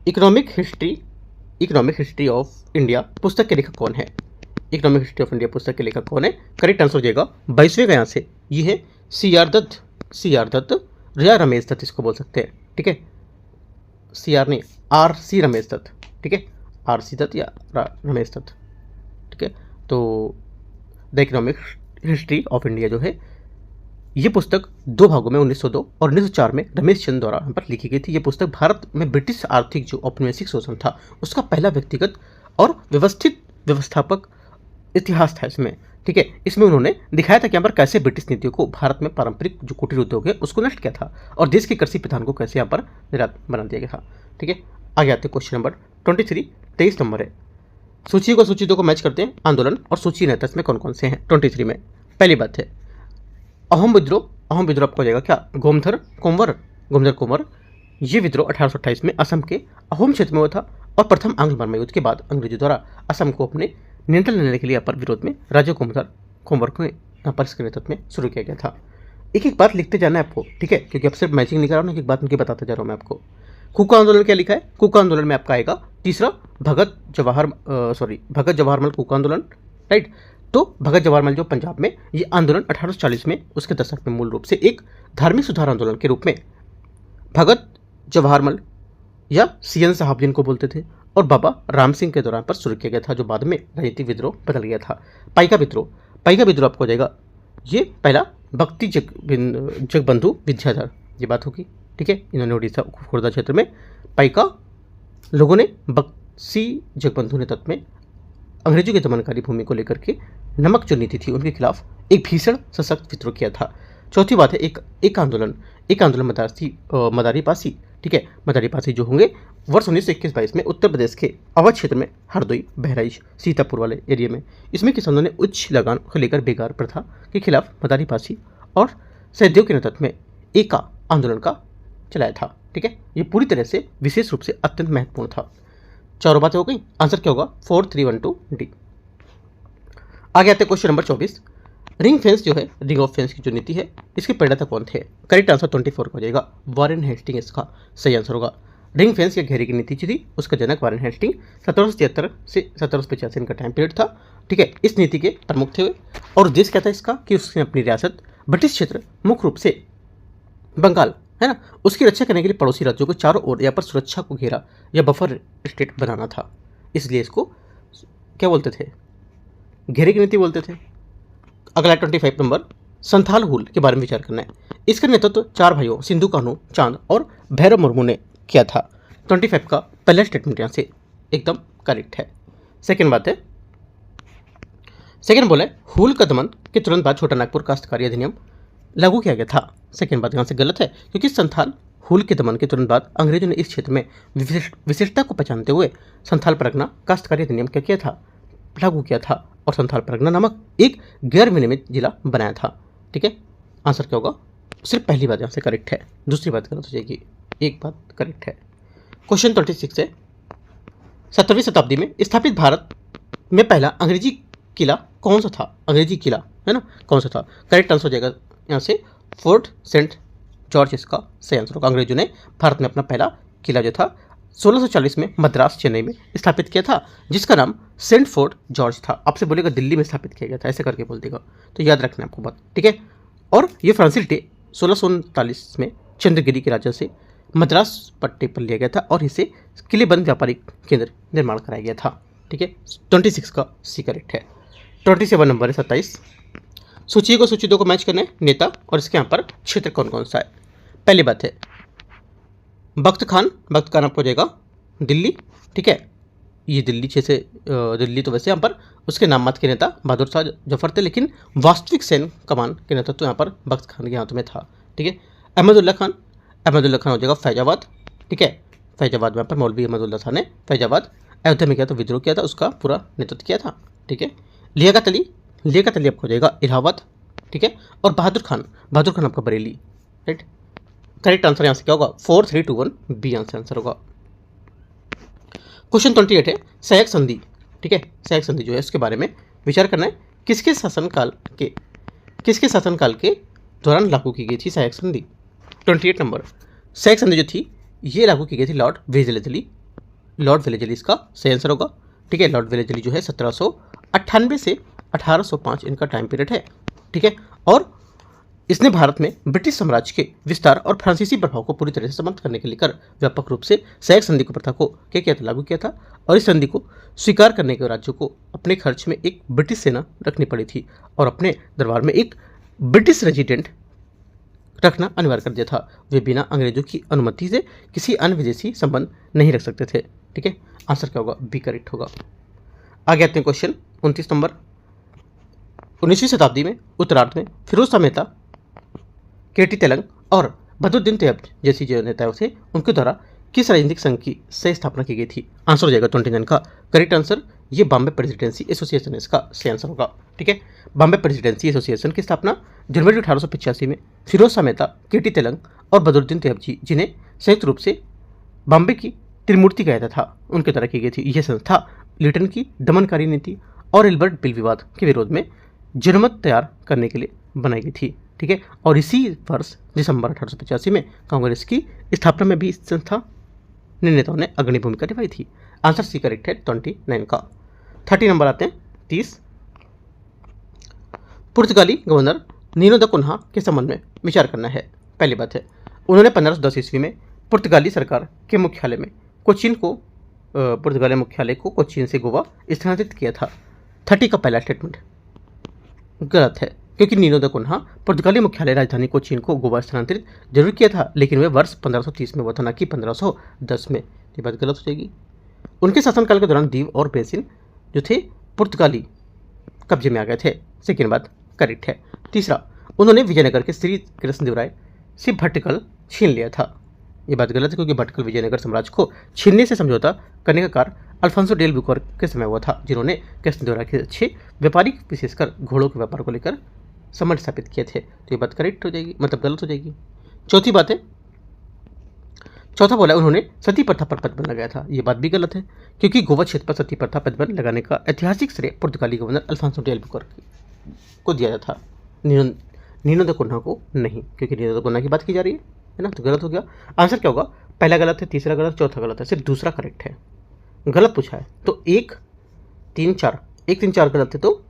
इकोनॉमिक हिस्ट्री ऑफ इंडिया पुस्तक के लेखक कौन है, इकोनॉमिक हिस्ट्री ऑफ इंडिया पुस्तक के लेखक कौन है, करेक्ट आंसर हो जाएगा 22वें का यहाँ से, ये है CR दत्त या रमेश दत्त इसको बोल सकते हैं, ठीक है, CR नहीं RC रमेश दत्त, ठीक है, RC दत्त या रमेश दत्त, ठीक है। तो the economic history of India जो है ये पुस्तक 2 भागों में 1902 और 1904 में रमेश चंद्र द्वारा यहाँ पर लिखी गई थी। ये पुस्तक भारत में ब्रिटिश आर्थिक जो औपनिवेशिक शोषण था उसका पहला व्यक्तिगत और व्यवस्थापक इतिहास था इसमें, ठीक है। इसमें उन्होंने दिखाया था कि यहाँ पर कैसे ब्रिटिश नीतियों को भारत में पारंपरिक जो कुटीर उद्योग है उसको नष्ट किया था और देश के कृषि प्रधान को कैसे यहाँ पर निर्यात बना दिया गया था, ठीक है। आगे आते क्वेश्चन नंबर 23, 23 नंबर है। सूची दो को मैच करते हैं, आंदोलन और सूची नेता इसमें कौन कौन से हैं 23 में। पहली बात है अहोम विद्रोह आपको हो जाएगा क्या, गोमधर कुंवर। ये विद्रोह 1828 में असम के अहोम क्षेत्र में हुआ था और प्रथम आंग्ल बर्मा युद्ध के बाद अंग्रेजों द्वारा असम को अपने नियंत्रण लेने के लिए यहाँ पर विरोध में राजा कुंवर को यहाँ पर इसके नेतृत्व में शुरू किया गया था। एक एक बात लिखते जाना है आपको, ठीक है, क्योंकि अब सिर्फ मैचिंग नहीं कर रहा हूँ, एक बात उनकी बताते जा रहा हूँ मैं आपको। कुका आंदोलन क्या लिखा है, कुका आंदोलन में आपका आएगा तीसरा भगत जवाहरमल कुका आंदोलन, राइट। तो भगत जवाहरमल जो पंजाब में, ये आंदोलन 1840 में उसके दशक में मूल रूप से एक धार्मिक सुधार आंदोलन के रूप में भगत जवाहरमल या CN साहब जिनको बोलते थे और बाबा राम सिंह के दौरान पर शुरू किया गया था, जो बाद में राजनीतिक विद्रोह बदल गया था। पाइका विद्रोह आपको हो जाएगा, ये पहला भक्ति जगबंधु विद्याधर, ये बात होगी, ठीक है। इन्होंने उड़ीसा खुर्दा क्षेत्र में पाइका लोगों ने बक्सी जगबंधु नेतृत्व में अंग्रेजों की दमनकारी भूमि को लेकर के नमक जो नीति थी उनके खिलाफ एक भीषण सशक्त विद्रोह किया था। चौथी बात है एक आंदोलन मदारी पासी, ठीक है, मदारी पासी जो होंगे वर्ष 1921-22 में उत्तर प्रदेश के अवध क्षेत्र में हरदोई, बहराइच, सीतापुर वाले एरिया में, इसमें किसानों ने उच्च लगान को लेकर बेकार प्रथा के खिलाफ मदारी पासी और सहदेव के नेतृत्व में एका आंदोलन का चलाया था, ठीक है। ये पूरी तरह से विशेष रूप से अत्यंत महत्वपूर्ण था। चारों बातें हो गई, आंसर क्या होगा 4, 3, 1, 2 डी। आगे आते क्वेश्चन नंबर 24, रिंग फेंस जो है, रिंग ऑफ फेंस की जो नीति है इसके प्रणेता कौन थे, करेक्ट आंसर 24 हो जाएगा, वॉरेन हेस्टिंग इसका सही आंसर होगा। रिंग फेंस या घेरे की नीति थी उसका जनक वॉरेन हेस्टिंग 1773 से 1785 इनका टाइम पीरियड था, ठीक है। इस नीति के प्रमुख थे और उद्देश्य क्या था इसका कि उसने अपनी रियासत ब्रिटिश क्षेत्र मुख्य रूप से बंगाल, है ना, उसकी रक्षा करने के लिए पड़ोसी राज्यों को चारों ओर यहाँ पर सुरक्षा को घेरा या बफर स्टेट बनाना था, इसलिए इसको क्या बोलते थे, घेरे की नीति बोलते थे। अगला 25 नंबर, संथाल हुल के बारे में विचार करना है। इसका नेतृत्व 4 भाइयों सिंधु कान्हू चांद और भैरव मुर्मू ने किया था। 25 का पहला स्टेटमेंट यहाँ से एकदम करेक्ट है। सेकेंड बात है, सेकेंड बोला है हुल का दमन के तुरंत बाद छोटा नागपुर काश्तकारी अधिनियम लागू किया गया था। सेकेंड बात यहाँ से गलत है, क्योंकि संथाल हुल के दमन के तुरंत बाद अंग्रेजों ने इस क्षेत्र में विशिष्टता को पहचानते हुए संथाल परगना काश्तकारी अधिनियम क्या किया था, लागू किया था और संथाल परगना नामक एक गैर विनियमित जिला बनाया था, ठीक है। आंसर क्या होगा, सिर्फ पहली बात यहाँ से करेक्ट है, दूसरी बात गलत हो जाएगी, एक बात करेक्ट है। क्वेश्चन 26 है, 17वीं शताब्दी में स्थापित भारत में पहला अंग्रेजी किला कौन सा था, अंग्रेजी किला, है ना, कौन सा था, करेक्ट आंसर हो जाएगा यहाँ से फोर्ट सेंट जॉर्ज इसका सही आंसर होगा। अंग्रेजों ने भारत में अपना पहला किला जो था 1640 में मद्रास चेन्नई में स्थापित किया था, जिसका नाम सेंट फोर्ट जॉर्ज था। आपसे बोलेगा दिल्ली में स्थापित किया गया था, ऐसे करके बोल देगा, तो याद रखना आपको बात, ठीक है। और ये 1639 में चंद्रगिरी के राजा से मद्रास पट्टे पर लिया गया था और इसे किलेबंद व्यापारिक केंद्र निर्माण कराया गया था। ठीक है, 26 का सी करेक्ट है। 27 नंबर है 27। सूची को सूची 2 को मैच करना है नेता और इसके यहाँ पर क्षेत्र कौन कौन सा है। पहली बात है बख्त खान आपको हो जाएगा दिल्ली। ठीक है, ये दिल्ली से दिल्ली तो वैसे यहाँ पर उसके नाम मात्र के नेता बहादुर शाह जफर थे, लेकिन वास्तविक सैन्य कमान के नेता तो यहाँ पर बख्त खान के हाथ में था। ठीक है, अहमदुल्ला खान हो जाएगा फैजाबाद। ठीक है, फैजाबाद में यहाँ पर मौलवी अहमदुल्ला खान ने फैजाबाद अयोध्या में किया था, विद्रोह किया था, उसका पूरा नेतृत्व किया था। ठीक है, लियाकत अली आपको हो जाएगा इलाहाबाद। ठीक है, और बहादुर खान आपका बरेली। राइट, करेक्ट आंसर यहाँ से क्या होगा 4 3 2 1 बी आंसर होगा। क्वेश्चन 28 है सहायक संधि। ठीक है, सहायक संधि जो है उसके बारे में विचार करना है। किसके शासनकाल के दौरान लागू की गई थी सहायक संधि। 28 नंबर सहायक संधि जो थी ये लागू की गई थी लॉर्ड वेलेस्ली इसका सही आंसर होगा। ठीक है, लॉर्ड वेलेस्ली जो है 1798 से 1805 इनका टाइम पीरियड है। ठीक है, और इसने भारत में ब्रिटिश साम्राज्य के विस्तार और फ्रांसीसी प्रभाव को पूरी तरह से समाप्त करने के लिए व्यापक रूप से सहायक संधि को प्रथा को क्या किया था, लागू किया था। और इस संधि को स्वीकार करने के राज्यों को अपने खर्च में एक ब्रिटिश सेना रखनी पड़ी थी और अपने दरबार में एक ब्रिटिश रेजिडेंट रखना अनिवार्य कर दिया था। वे बिना अंग्रेजों की अनुमति से किसी अन्य विदेशी संबंध नहीं रख सकते थे। ठीक है, आंसर क्या होगा बी करेक्ट होगा। आगे आते हैं क्वेश्चन 29 नंबर। 19वीं शताब्दी में उत्तरार्ध में फिरोज शाह मेहता, केटी तेलंग और बदरुद्दीन तैयब जैसी जो नेताओं थे उनके द्वारा किस राजनीतिक संघ की सही स्थापना की गई थी। आंसर हो जाएगा 29 का करेक्ट आंसर। ये बॉम्बे प्रेसिडेंसी एसोसिएशन इसका सही आंसर होगा। ठीक है, बॉम्बे प्रेसिडेंसी एसोसिएशन की स्थापना जनवरी 1885 में फिरोज शाह मेहता, केटी तेलंग और बदरुद्दीन तैयब जी जिन्हें संयुक्त रूप से बॉम्बे की त्रिमूर्ति कहता था उनके द्वारा की गई थी। यह संस्था लिटन की दमनकारी नीति और एल्बर्ट बिल विवाद के विरोध में जनमत तैयार करने के लिए बनाई गई थी। ठीक है, और इसी वर्ष दिसंबर 1885 में कांग्रेस की स्थापना में भी इस संस्था नेताओं ने अग्रणी भूमिका निभाई थी। आंसर सी करेक्ट है 29 का। 30 नंबर आते हैं 30। पुर्तगाली गवर्नर नीनो द कुन्हा के संबंध में विचार करना है। पहली बात है उन्होंने 1510 ईस्वी में पुर्तगाली सरकार के मुख्यालय को कोचीन से गोवा स्थानांतरित किया था। 30 का पहला स्टेटमेंट गलत है क्योंकि नीनो द कुन्हा पुर्तगाली मुख्यालय राजधानी कोचीन को गोवा स्थानांतरित जरूर किया था, लेकिन वह वर्ष 1530 में हुआ था, ना कि 1510 में। ये बात गलत हो जाएगी। उनके शासनकाल के दौरान दीव और बेसिन जो थे पुर्तगाली कब्जे में आ गए थे। सेकेंड बात करेक्ट है। तीसरा, उन्होंने विजयनगर के श्री कृष्णदेवराय से भटकल छीन लिया था। ये बात गलत है क्योंकि भटकल विजयनगर साम्राज्य को छीनने से समझौता करने का कार्य अल्फांसो डेल बुकवर्क के समय हुआ था, जिन्होंने कृष्णदेवराय के अच्छे व्यापारिक विशेषकर घोड़ों के व्यापार को लेकर संबंध स्थापित किए थे। तो ये बात करेक्ट हो जाएगी, मतलब गलत हो जाएगी। चौथी बात है, चौथा बोला उन्होंने सती प्रथा पर प्रतिबंध लगाया था। ये बात भी गलत है क्योंकि गोवा क्षेत्र पर सती प्रथा प्रतिबंध लगाने का ऐतिहासिक श्रेय पुर्तगाली गवर्नर अल्फांसो डेल बुकवर्क को दिया था, नीनो द कुन्हा को नहीं, क्योंकि नीनो द कुन्हा की बात की जा रही है ना। तो गलत हो गया। आंसर क्या होगा, पहला गलत है, तीसरा गलत, चौथा गलत है, सिर्फ दूसरा करेक्ट है। गलत पूछा है तो 1 3 4 गलत है, तो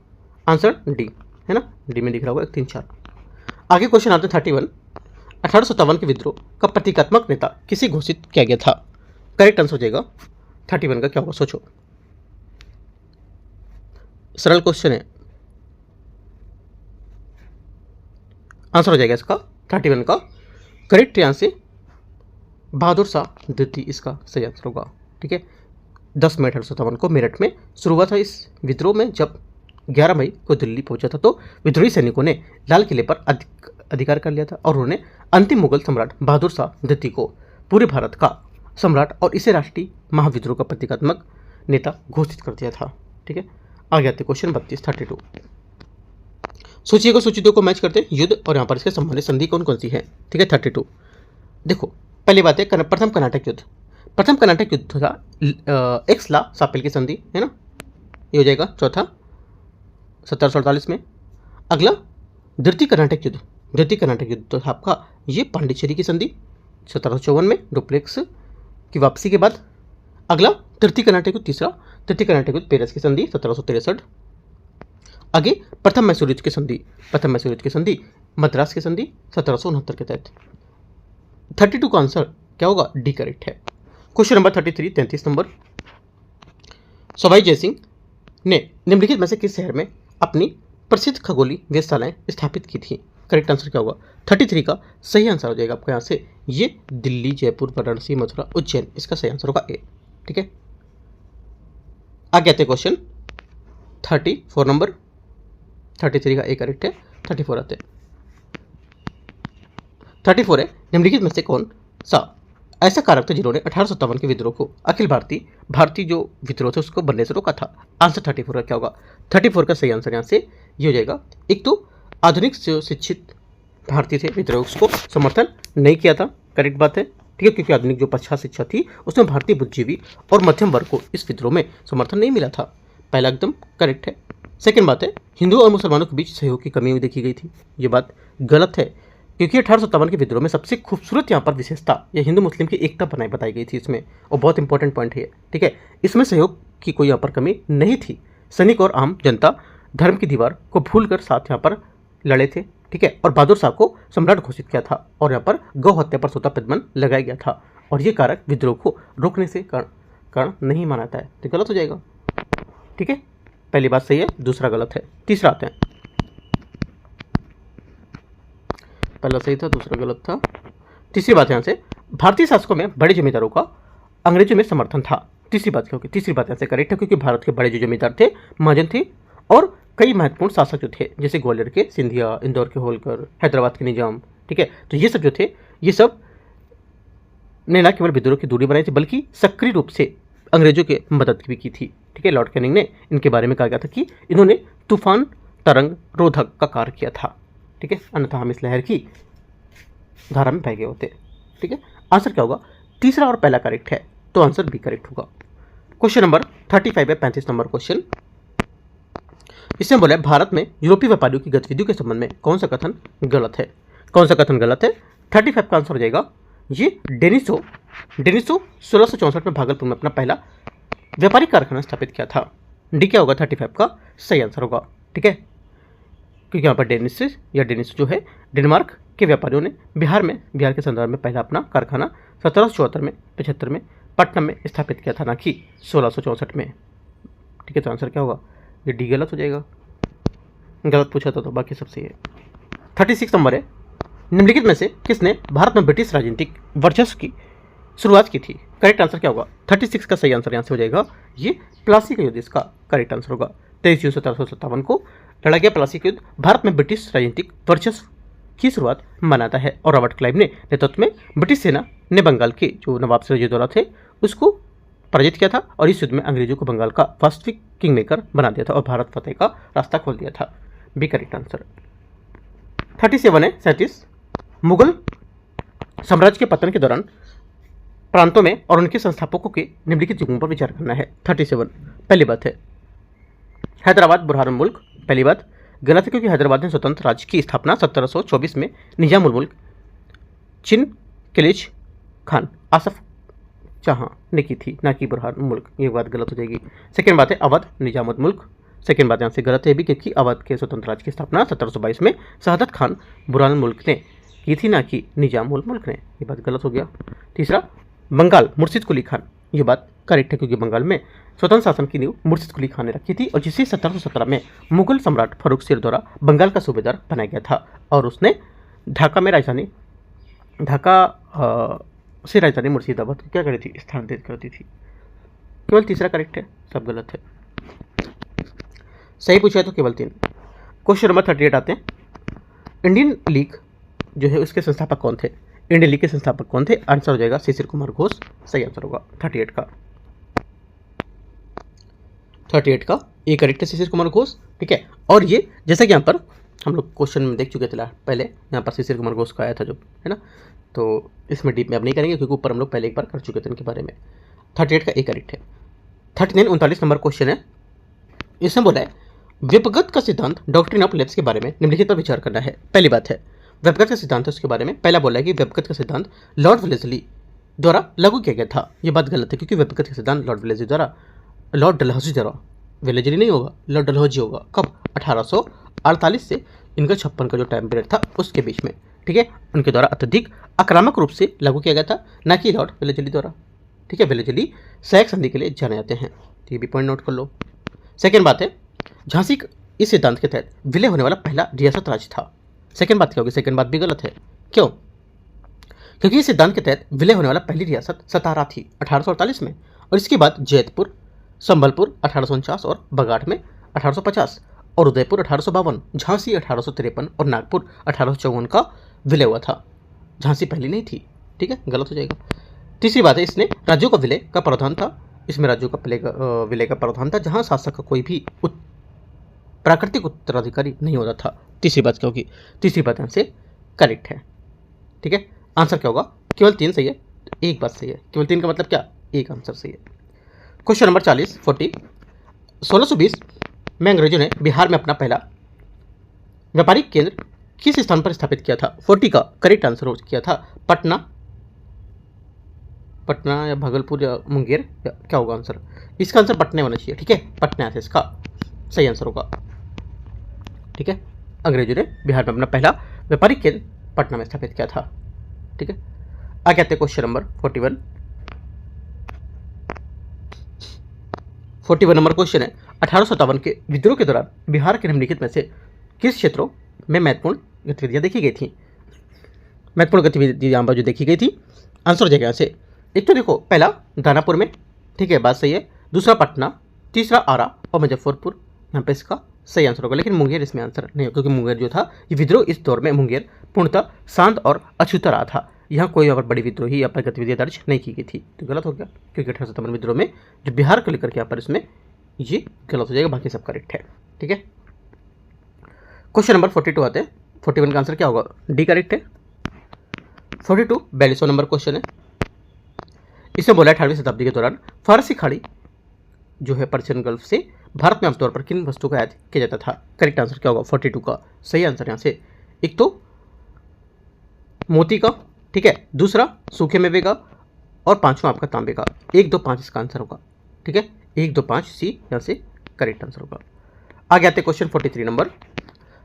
आंसर डी है ना, डी में दिख रहा होगा 1 3 4। आगे क्वेश्चन आते हैं 31। 1857 के विद्रोह का प्रतीकात्मक नेता किसे घोषित किया गया था। करेक्ट आंसर हो जाएगा 31 का क्या होगा, सोचो, सरल क्वेश्चन है। आंसर हो जाएगा इसका 31 का करेक्ट यहाँ से बहादुर शाह द्वितीय इसका सही आंसर होगा। ठीक है, 10 मई 1857 को मेरठ में शुरू हुआ था इस विद्रोह में। जब 11 मई को दिल्ली पहुंचा था तो विद्रोही सैनिकों ने लाल किले पर अधिकार कर लिया था और उन्होंने अंतिम मुगल सम्राट बहादुर शाह द्वितीय को पूरे भारत का सम्राट और इसे राष्ट्रीय महाविद्रोह का प्रतीकात्मक नेता घोषित कर दिया था। ठीक है, आगे आते क्वेश्चन 32 सूची को सूची 2 को मैच करते हैं युद्ध और यहाँ पर इसके संबंधित संधि कौन कौन सी है। ठीक है, 32 देखो, पहली बात है प्रथम कर्नाटक युद्ध। प्रथम कर्नाटक युद्ध था एक्सला सापेल की संधि है ना, ये हो जाएगा चौथा 1748 में। अगला द्वितीय कर्नाटक युद्ध, तो आपका ये पांडिचेरी की संधि 1754 में डुप्लेक्स की वापसी के बाद। अगला तृतीय कर्नाटक युद्ध, तीसरा तृतीय कर्नाटक युद्ध पेरिस की संधि 1763। आगे प्रथम मैसूर युद्ध की संधि मद्रास की संधि 1769 के तहत। 32 का आंसर क्या होगा? डी करेक्ट है। Question number 33 number, Sawai Jai Singh ने निम्नलिखित में से किस शहर में अपनी प्रसिद्ध खगोलीय वेधशालाएं स्थापित की थी? करेक्ट आंसर क्या होगा? 33 का सही आंसर हो जाएगा आपका यहाँ से ये दिल्ली, जयपुर, वाराणसी, मथुरा, उज्जैन, इसका सही आंसर होगा ए। ठीक है, आगे आते क्वेश्चन 34 नंबर। 33 का ए करेक्ट है, 34 आते। 34 है, निम्नलिखित में से कौन सा ऐसा कारक था जिन्होंने 1857 के विद्रोह को अखिल भारतीय जो विद्रोह थे उसको बनने से रोका था? आंसर 34 का क्या होगा? 34 का सही आंसर यहाँ से ये हो जाएगा। एक तो आधुनिक जो शिक्षित भारतीय थे विद्रोह को समर्थन नहीं किया था, करेक्ट बात है। ठीक है, क्योंकि आधुनिक जो पश्चात शिक्षा थी उसमें भारतीय बुद्धिजीवी और मध्यम वर्ग को इस विद्रोह में समर्थन नहीं मिला था। पहला एकदम करेक्ट है। सेकंड बात है, हिंदू और मुसलमानों के बीच सहयोग की कमी देखी गई थी, ये बात गलत है, क्योंकि 1857 के विद्रोह में सबसे खूबसूरत यहाँ पर विशेषता या हिंदू मुस्लिम की एकता बताई गई थी इसमें, और बहुत इंपॉर्टेंट पॉइंट है। ठीक है, इसमें सहयोग की कोई यहाँ पर कमी नहीं थी। सैनिक और आम जनता धर्म की दीवार को भूलकर साथ यहाँ पर लड़े थे। ठीक है, और बहादुर शाह को सम्राट घोषित किया था और यहाँ पर गौ हत्या पर स्वतः प्रतिबंध लगाया गया था, और ये कारक विद्रोह को रोकने से कारण नहीं मानाता है, तो गलत हो जाएगा। ठीक है, पहली बात सही है, दूसरा गलत है। तीसरा आते हैं, पहला सही था, दूसरा गलत था। तीसरी बात यहाँ से, भारतीय शासकों में बड़े जमींदारों का अंग्रेजों में समर्थन था। तीसरी बात क्या होगी? तीसरी बात यहाँ से करेक्ट है, क्योंकि भारत के बड़े जो जमींदार थे महाजन थे, और कई महत्वपूर्ण शासक जो थे जैसे ग्वालियर के सिंधिया, इंदौर के होलकर, हैदराबाद के निजाम। ठीक है, तो ये सब जो थे ये सब ने न केवल विद्रोह की दूरी बनाई थी बल्कि सक्रिय रूप से अंग्रेजों की मदद भी की थी। ठीक है, लॉर्ड कैनिंग ने इनके बारे में कहा गया था कि इन्होंने तूफान तरंग रोधक का कार्य किया था। ठीक है, अन्यथा हम इस लहर की धारा में बह गए होते। ठीक है, आंसर क्या होगा? तीसरा और पहला करेक्ट है, तो आंसर बी करेक्ट होगा। क्वेश्चन नंबर 35 है, 35 नंबर क्वेश्चन। इसमें बोला है भारत में यूरोपीय व्यापारियों की गतिविधियों के संबंध में कौन सा कथन गलत है? कौन सा कथन गलत है? 35 का आंसर हो जाएगा ये डेनिसो 1664 में भागलपुर में अपना पहला व्यापारिक कारखाना स्थापित किया था। डी क्या होगा? 35 का सही आंसर होगा। ठीक है, क्योंकि यहाँ पर डेनिस जो है डेनमार्क के व्यापारियों ने बिहार के संदर्भ में पहला अपना कारखाना 1774 में 75 में पटना में स्थापित किया था, ना कि 1664 में। ठीक है, तो आंसर क्या होगा? ये डी गलत हो जाएगा, गलत पूछा था तो बाकी सब सही है। 36 नंबर है, निम्नलिखित में से किसने भारत में ब्रिटिश राजनीतिक वर्चस्व की शुरुआत की थी? करेक्ट आंसर क्या होगा? 36 का सही आंसर यहाँ से हो जाएगा ये प्लासी का युद्ध, इसका करेक्ट आंसर होगा। 23 जून 1757 को लड़ा गया प्लासी का युद्ध भारत में ब्रिटिश राजनीतिक वर्चस्व की शुरुआत मनाता है, और रॉबर्ट क्लाइव ने नेतृत्व में ब्रिटिश सेना ने बंगाल के जो नवाब सिराजुद्दौला थे उसको पराजित किया था, और इस युद्ध में अंग्रेजों को बंगाल का वास्तविक किंग मेकर बना दिया था और भारत फतेह का रास्ता खोल दिया था। B correct answer. 37 है, 37 मुगल साम्राज्य के पतन के दौरान प्रांतों में और उनके संस्थापकों के निम्नलिखित युगों पर विचार करना है। 37 पहली बात है हैदराबाद बुरहानुल मुल्क। पहली बात गलत है, क्योंकि हैदराबाद ने स्वतंत्र राज्य की स्थापना 1724 में निजामुल मुल्क चिन किलिच खान आसफ जहाँ ने की थी, ना कि बुरहानुल मुल्क। ये बात गलत हो जाएगी। सेकेंड बात है अवध निजामुल मुल्क। सेकेंड बात यहाँ से गलत है भी, क्योंकि अवध के स्वतंत्र राज्य की स्थापना 1722 में शहादत खान बुरहानुल मुल्क ने की थी, ना कि निजामुल मुल्क ने। ये बात गलत हो गया। तीसरा बंगाल मुर्शिद कुली खान। ये बात करेक्ट है, क्योंकि बंगाल में स्वतंत्र शासन की नींव मुर्शिद कुली खान ने रखी थी, और जिसे 1717 में मुगल सम्राट फारूक शेर द्वारा बंगाल का सूबेदार बनाया गया था, और उसने ढाका से राजधानी मुर्शिदाबाद को क्या करी थी? स्थानांतरित करती थी। केवल तीसरा करेक्ट है, सब गलत है। सही पूछा है तो केवल 3। क्वेश्चन नंबर 38 आते हैं। इंडियन लीग जो है उसके संस्थापक कौन थे? इंडियन लीग के संस्थापक कौन थे? आंसर हो जाएगा शिशिर कुमार घोष। सही आंसर होगा 38 का। 38 का ए करेक्ट है, शिशिर कुमार घोष। ठीक है, और ये जैसा कि यहाँ पर हम लोग क्वेश्चन में देख चुके थे पहले, यहाँ पर शिशिर कुमार घोष का आया था जो है ना, तो इसमें डीप में अब नहीं करेंगे क्योंकि ऊपर हम लोग पहले एक बार कर चुके थे इनके बारे में। 38 का ए करेक्ट है। 39 नंबर क्वेश्चन है, इसमें बोला है व्यपगत का सिद्धांत डॉक्ट्रिन ऑफ लेप्स के बारे में निम्नलिखित पर विचार करना है। पहली बात है व्यपगत का सिद्धांत है उसके बारे में पहला बोला है कि व्यपगत का सिद्धांत लॉर्ड वेलेस्ली द्वारा लागू किया गया था। ये बात गलत है, क्योंकि व्यपगत का सिद्धांत लॉर्ड डलहौजी द्वारा, वेलेस्ली नहीं होगा, लॉर्ड डलहौजी होगा। कब? 1848 से इनका 56 का जो टाइम पीरियड था उसके बीच में, ठीक है, उनके द्वारा अत्यधिक आक्रामक रूप से लागू किया गया था, ना कि लॉर्ड वेलेस्ली द्वारा। ठीक है, वेलेस्ली सहायक संधि के लिए जाने जाते हैं, तो ये भी पॉइंट नोट कर लो। सेकेंड बात है, झांसी इस सिद्धांत के तहत विलय होने वाला पहला रियासत राज्य था। सेकेंड बात क्या होगी? सेकेंड बात भी गलत है। क्यों? क्योंकि इस सिद्धांत के तहत विलय होने वाला पहली रियासत सतारा थी 1848 में, और इसके बाद जैतपुर, संबलपुर 1849 और बगाड़ में 1850 और उदयपुर 1852, झांसी 1853 और नागपुर 1854 का विलय हुआ था। झांसी पहली नहीं थी, ठीक है, गलत हो जाएगा। तीसरी बात है, इसने राज्यों का विलय का प्रावधान था, इसमें राज्यों का विलय का प्रावधान था जहां शासक का कोई भी प्राकृतिक उत्तराधिकारी नहीं होता था। तीसरी बात क्या होगी? तीसरी बात यहाँ से करेक्ट है, ठीक है। आंसर क्या होगा? केवल 3 सही है, एक बात सही है। केवल 3 का मतलब क्या? एक आंसर सही है। क्वेश्चन नंबर 40 1620 में अंग्रेजों ने बिहार में अपना पहला व्यापारिक केंद्र किस स्थान पर स्थापित किया था? 40 का करेक्ट आंसर किया था पटना या भागलपुर या मुंगेर, या क्या होगा आंसर? इसका आंसर पटना होना चाहिए, ठीक है, पटना से इसका सही आंसर होगा, ठीक है। अंग्रेजों ने बिहार में अपना पहला व्यापारिक केंद्र पटना में स्थापित किया था, ठीक है। आगे आते हैं क्वेश्चन नंबर 41 नंबर क्वेश्चन है, 1857 के विद्रोह के दौरान बिहार के निम्नलिखित में से किस क्षेत्रों में महत्वपूर्ण गतिविधियां देखी गई थी? महत्वपूर्ण गतिविधि यहाँ पर जो देखी गई थी, आंसर हो जाएगा यहाँ से। एक तो देखो, पहला दानापुर में, ठीक है, बात सही है। दूसरा पटना, तीसरा आरा और मुजफ्फरपुर, यहाँ पे इसका सही आंसर होगा। लेकिन मुंगेर इसमें आंसर नहीं होगा, क्योंकि मुंगेर जो था, ये विद्रोह इस दौर में मुंगेर पूर्णतः शांत और अछूता रहा था। यहाँ कोई और बड़ी विद्रोही या पर गतिविधियाँ दर्ज नहीं की गई थी, तो गलत हो गया, क्योंकि 1857 विद्रोह में जो बिहार को लेकर के यहाँ पर इसमें ये गलत हो जाएगा, बाकी सब करेक्ट है, ठीक है। क्वेश्चन नंबर 42 आते हैं। 41 का आंसर क्या होगा? डी करेक्ट है। 42 42 नंबर क्वेश्चन है, इसमें बोला 18वीं शताब्दी के दौरान फारसी खाड़ी जो है पर्शियन गल्फ से भारत में आमतौर पर किन वस्तु का आयात किया जाता था? करेक्ट आंसर क्या होगा? 42 का सही आंसर यहाँ से एक तो मोती का, ठीक है, दूसरा सूखे मेवे का, और पांचवा आपका तांबे का। 1 2 5 इसका आंसर होगा, ठीक है, 1 2 5 सी यहाँ से करेक्ट आंसर होगा। आगे आते क्वेश्चन 43 नंबर।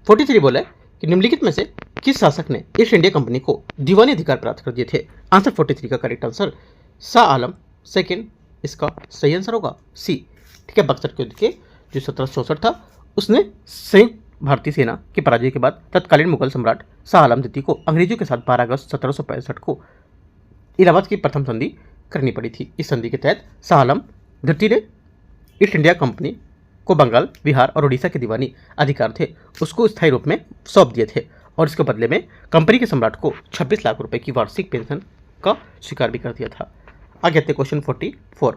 43 बोला है कि निम्नलिखित में से किस शासक ने ईस्ट इंडिया कंपनी को दीवानी अधिकार प्राप्त कर दिए थे? आंसर 43 का correct answer Shah Alam second इसका सही आंसर होगा सी, ठीक है। बक्सर के युद्ध के जो 1764 था, उसने संयुक्त भारतीय सेना की पराजय के बाद तत्कालीन मुगल सम्राट शाह आलम द्वितीय को अंग्रेजों के साथ 12 अगस्त 1765 को इलाहाबाद की प्रथम संधि करनी पड़ी थी। इस संधि के तहत शाह आलम द्वितीय ने ईस्ट इंडिया कंपनी को बंगाल, बिहार और उड़ीसा के दीवानी अधिकार थे उसको स्थायी रूप में सौंप दिए थे, और इसके बदले में कंपनी के सम्राट को 26 लाख रुपए की वार्षिक पेंशन का स्वीकार भी कर दिया था। आगे आते क्वेश्चन 44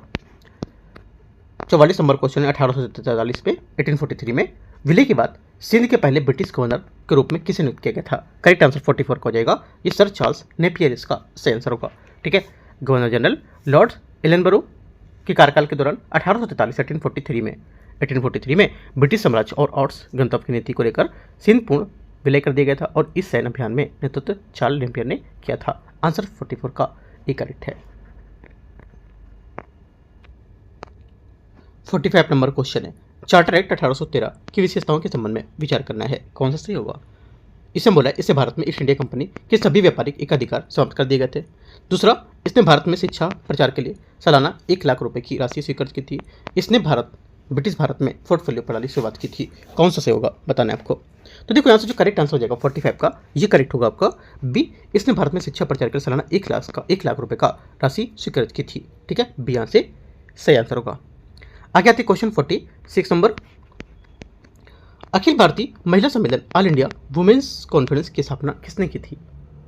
44 नंबर क्वेश्चन है। 1843 में 1843 में विलय के बाद सिंध के पहले ब्रिटिश गवर्नर के रूप में किसे नियुक्त किया गया था? करेक्ट आंसर 44 का हो जाएगा, ये सर चार्ल्स नेपियर इसका सही आंसर होगा, ठीक है। गवर्नर जनरल लॉर्ड एलनबरो के कार्यकाल के दौरान 1843 से 1843 में ब्रिटिश साम्राज्य और ऑट्स गणतंत्र की नीति को लेकर सिंध पूर्ण विलय कर दिया गया था, और इस सैन्य अभियान में नेतृत्व चार्ल्स नेपियर ने किया था। आंसर 44 का ये करेक्ट है। 45 नंबर क्वेश्चन है, चार्टर एक्ट 1813 की विशेषताओं के संबंध में विचार करना है, कौन सा सही होगा? इसमें बोला है, इससे भारत में ईस्ट इंडिया कंपनी के सभी व्यापारिक एकाधिकार समाप्त कर दिए गए थे। दूसरा, इसने भारत में शिक्षा प्रचार के लिए सालाना 1 लाख रुपए की राशि स्वीकृत की थी। इसने ब्रिटिश भारत में पोर्टफोलियो प्रणाली की शुरुआत की थी। कौन सा सही होगा बताना है आपको। तो देखो यहाँ से जो करेक्ट आंसर हो जाएगा 45 का, ये करेक्ट होगा आपका बी। इसने भारत में शिक्षा प्रचार के लिए सालाना 1 लाख रुपए का राशि स्वीकृत की थी, ठीक है, बी यहाँ से सही आंसर होगा। आगे आते क्वेश्चन 46 नंबर। अखिल भारतीय महिला सम्मेलन ऑल इंडिया वुमेन्स कॉन्फ्रेंस की स्थापना किसने की थी?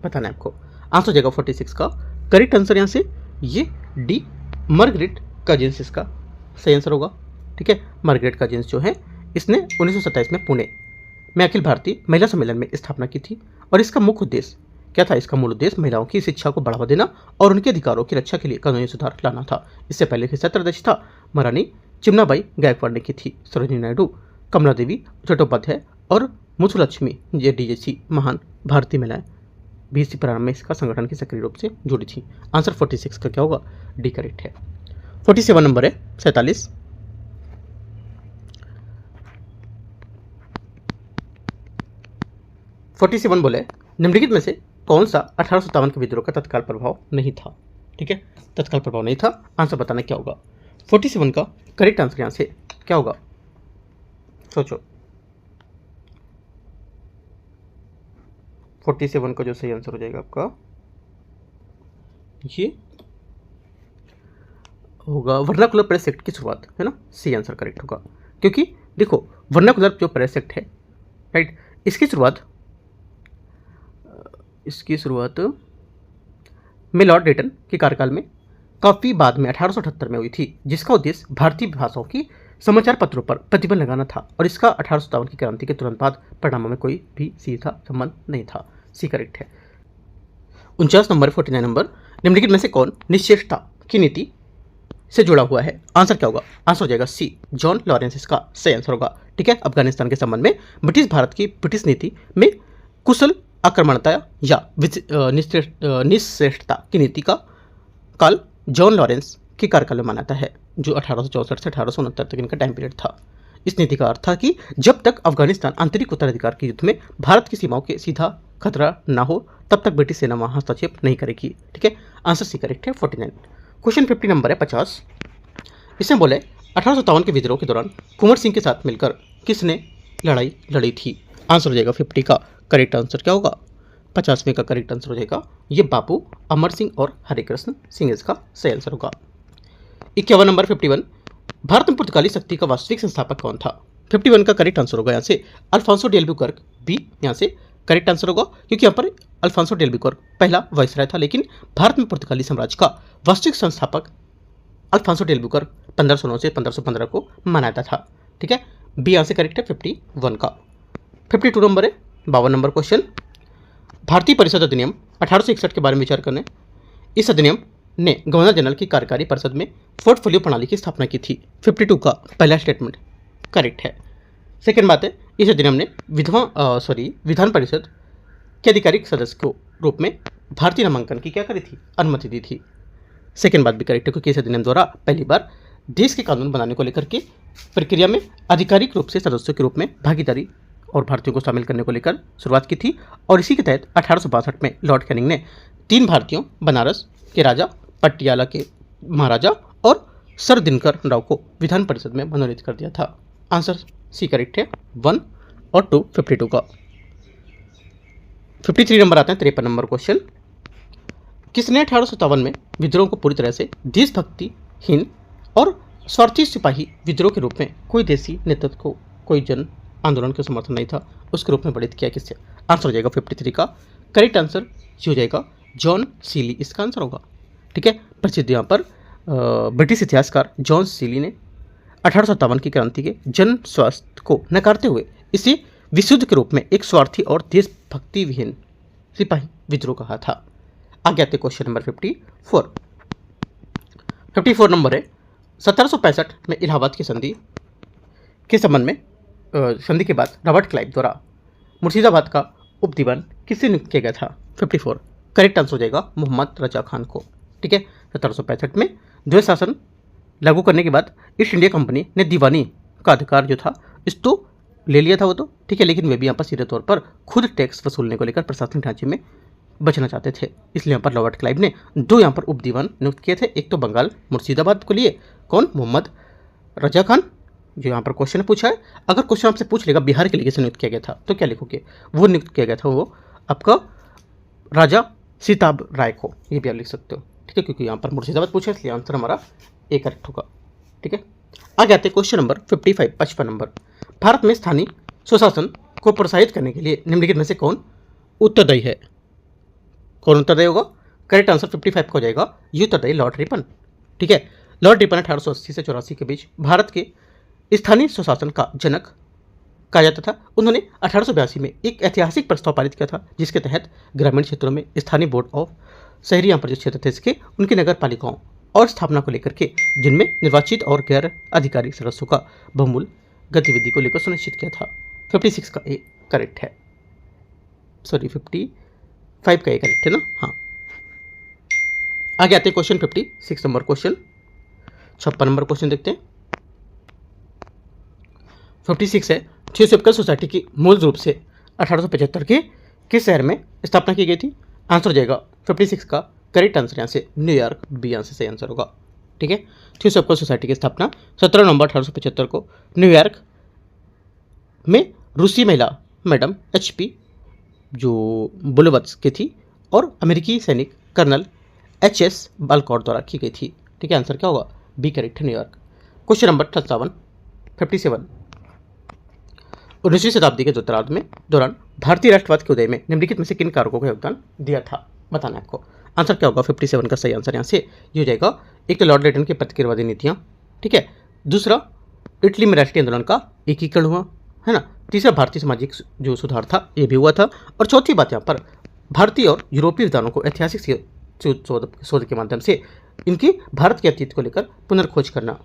बताना है आपको। आंसर हो जाएगा 46 का करेक्ट आंसर यहाँ से ये डी, मार्गरेट कजिन्स इसका सही आंसर होगा, ठीक है। मार्गरेट कजिन्स जो है, इसने 1927 में पुणे में अखिल भारतीय महिला सम्मेलन में स्थापना की थी, और इसका मुख्य उद्देश्य क्या था? इसका मूल उद्देश्य महिलाओं की शिक्षा को बढ़ावा देना और उनके अधिकारों की रक्षा के लिए कानूनी सुधार लाना था। इससे पहले की सत्राध्यक्ष था महारानी चिमनाबाई गायकवाड़ ने की थी। सरोजिनी नायडू, कमला देवी चट्टोपाध्याय और मुथुलक्ष्मी जेडी जैसी महान भारतीय महिलाएं भी इसी प्रारंभ में इसका संगठन की सक्रिय रूप से जुड़ी थी। आंसर 46 का क्या होगा? डी करेक्ट है। 47 नंबर है 47। 47 बोले निम्नलिखित में से कौन सा 1857 के विद्रोह का तत्काल प्रभाव नहीं था। ठीक है, तत्काल प्रभाव नहीं था, आंसर बताना क्या होगा। 47 का करेक्ट आंसर यहां से क्या होगा, सोचो। 47 का जो सही आंसर हो जाएगा आपका ये होगा वर्नाकुलर प्रेस एक्ट की शुरुआत, है ना, सी आंसर करेक्ट होगा। क्योंकि देखो वर्नाकुलर जो प्रेस एक्ट है, राइट, इसकी शुरुआत में लॉर्ड डेटन के कार्यकाल में काफ़ी बाद में 1878 में हुई थी, जिसका उद्देश्य भारतीय भाषाओं की समाचार पत्रों पर प्रतिबंध लगाना था और इसका 1857 की क्रांति के तुरंत बाद परिणामों में कोई भी सीधा संबंध नहीं था। सी करेक्ट है। 49 नंबर 49 नंबर निम्नलिखित में से कौन निश्चेष्टता की नीति से जुड़ा हुआ है, आंसर क्या होगा, आंसर हो जाएगा सी जॉन लॉरेंस इसका सही आंसर होगा। ठीक है, अफगानिस्तान के संबंध में ब्रिटिश नीति में कुशल आक्रमणता या निश्चेष्टता की नीति का काल जॉन लॉरेंस के कार्यकाल में माना है, जो 1864 से 1869 तक इनका टाइम पीरियड था। इस नीति का अर्थ था कि जब तक अफगानिस्तान आंतरिक उत्तराधिकार के युद्ध में भारत की सीमाओं के सीधा खतरा न हो तब तक ब्रिटिश सेना वहां हस्तक्षेप नहीं करेगी। ठीक है, आंसर सी करेक्ट है 49। क्वेश्चन 50 नंबर है 50। इसमें बोले 1857 के विद्रोह के दौरान कुंवर सिंह के साथ मिलकर किसने लड़ाई लड़ी थी, आंसर हो जाएगा 50 का करेक्ट आंसर क्या होगा, 50वें का करेक्ट आंसर हो जाएगा ये बापू अमर सिंह और हरिकृष्ण सिंह इसका सही आंसर होगा। 51 नंबर 51 भारत में पुर्तगाली शक्ति का वास्तविक संस्थापक कौन था, 51 का करेक्ट आंसर होगा यहाँ से अल्फांसो डी एल्बुकर्क बी यहाँ से करेक्ट आंसर होगा, क्योंकि यहाँ पर अल्फांसो डी एल्बुकर्क पहला वायसराय था, लेकिन भारत में पुर्तगाली साम्राज्य का वास्तविक संस्थापक अल्फांसो डी एल्बुकर्क 1509 से 1515 को माना जाता था। ठीक है, बी यहाँ से करेक्ट है 51 का। 52 नंबर है 52 नंबर क्वेश्चन भारतीय परिषद अधिनियम 1861 के बारे में विचार करने, इस अधिनियम ने गवर्नर जनरल की कार्यकारी परिषद में पोर्टफोलियो प्रणाली की स्थापना की थी। 52 का पहला स्टेटमेंट करेक्ट है। सेकेंड बात है इस अधिनियम ने विधान परिषद के आधिकारिक सदस्य को रूप में भारतीय नामांकन की क्या करी थी, अनुमति दी थी। सेकेंड बात भी करेक्ट है, क्योंकि इस अधिनियम द्वारा पहली बार देश के कानून बनाने को लेकर के प्रक्रिया में आधिकारिक रूप से सदस्यों के रूप में भागीदारी और भारतीयों को शामिल करने को लेकर शुरुआत की थी। और इसी के तहत 1862 में लॉर्ड कैनिंग ने 3 भारतीयों बनारस के राजा, पटियाला के महाराजा और सर दिनकर राव को विधान परिषद में मनोनीत कर दिया था। आंसर सी करेक्ट है 1 और 2 52 का। 53 नंबर आते हैं 53 नंबर क्वेश्चन किसने 1857 में विद्रोह को पूरी तरह से देशभक्तिहीन और स्वार्थी सिपाही विद्रोह के रूप में कोई देशी नेतृत्व को कोई जन आंदोलन के समर्थन नहीं था उसके रूप में वर्णित किया किससे, आंसर हो जाएगा 53 का करेक्ट आंसर ये हो जाएगा जॉन सीली इसका आंसर होगा। ठीक है, प्रसिद्ध यहाँ पर ब्रिटिश इतिहासकार जॉन सीली ने 1857 की क्रांति के जन स्वास्थ्य को नकारते हुए इसे विशुद्ध के रूप में एक स्वार्थी और देशभक्ति विहीन सिपाही विद्रोह कहा था। आगे आते क्वेश्चन नंबर 54 नंबर है 1765 में इलाहाबाद की संधि के संबंध में संधि के बाद रॉबर्ट क्लाइव द्वारा मुर्शिदाबाद का उप दीवान किससे नियुक्त किया गया था। 54 करेक्ट आंसर हो जाएगा मोहम्मद रजा खान को। ठीक है, 1765 में द्वैध शासन लागू करने के बाद ईस्ट इंडिया कंपनी ने दीवानी का अधिकार जो था इसको ले लिया था वो तो ठीक है, लेकिन वे भी यहाँ पर सीधे तौर पर खुद टैक्स वसूलने को लेकर प्रशासनिक ढांचे में बचना चाहते थे। इसलिए यहाँ पर रॉबर्ट क्लाइव ने 2 यहाँ पर उप दीवान नियुक्त किए थे, एक तो बंगाल मुर्शिदाबाद को लिए कौन मोहम्मद रजा खान जो यहाँ पर क्वेश्चन पूछा है। अगर क्वेश्चन आपसे पूछ लेगा बिहार के लिए किसे नियुक्त किया गया था तो क्या लिखोगे, वो नियुक्त किया गया था वो आपका राजा सीताब राय को, ये भी आप लिख सकते हो। ठीक है, क्योंकि यहाँ पर मुर्शिदाबाद पूछा इसलिए आंसर हमारा ए करेक्ट होगा। ठीक है, आगे आते हैं क्वेश्चन नंबर 55 नंबर भारत में स्थानीय स्वशासन को प्रोत्साहित करने के लिए निम्नलिखित में से कौन उत्तरदायी है, कौन उत्तरदायी होगा, करेक्ट आंसर 55 का हो जाएगा ये उत्तरदायी लॉर्ड रिपन। ठीक है, लॉर्ड रिपन 1880 से 84 के बीच भारत के स्थानीय स्वशासन का जनक कहा जाता था। उन्होंने 1882 में एक ऐतिहासिक प्रस्ताव पारित किया था जिसके तहत ग्रामीण क्षेत्रों में स्थानीय बोर्ड ऑफ शहरी यहाँ पर जो क्षेत्र थे इसके उनकी नगर पालिकाओं और स्थापना को लेकर के जिनमें निर्वाचित और गैर अधिकारी सदस्यों का बहुमूल्य गतिविधि को लेकर सुनिश्चित किया था। 56 का ए करेक्ट है, 55 का ए करेक्ट है ना। हाँ, आगे आते हैं question 56 number question 56 number question देखते हैं। 56 है थियोसॉफिकल सोसाइटी की मूल रूप से 1875 के किस शहर में स्थापना की गई थी? आंसर हो जाएगा 56 का करेक्ट आंसर यहाँ से न्यूयॉर्क, बी यहाँ से सही आंसर होगा। ठीक है। थ्योसॉफिकल सर्कल सोसाइटी की स्थापना 17 नवंबर 1875 को न्यूयॉर्क में रूसी महिला मैडम HP जो बुलवत्स की थी और अमेरिकी सैनिक कर्नल HS बालकॉट द्वारा की गई थी। ठीक है, आंसर क्या होगा? बी करेक्ट है, न्यूयॉर्क। क्वेश्चन नंबर 57 19वीं शताब्दी के उत्तरार्ध में दौरान भारतीय राष्ट्रवाद के उदय में निम्नलिखित में से किन कारकों का योगदान दिया था? बताना है आपको। आंसर क्या होगा? 57 का सही आंसर यहाँ से ये हो जाएगा। एक तो लॉर्ड लेटन की प्रतिक्रियावादी नीतियाँ, ठीक है। दूसरा, इटली में राष्ट्रीय आंदोलन का एकीकरण हुआ, है ना। तीसरा, भारतीय सामाजिक जो सुधार था ये भी हुआ था। और चौथी बात यहाँ पर भारतीय और यूरोपीय विद्वानों को ऐतिहासिक शोध के माध्यम से इनकी भारत के अतीत को लेकर पुनर्खोज करना।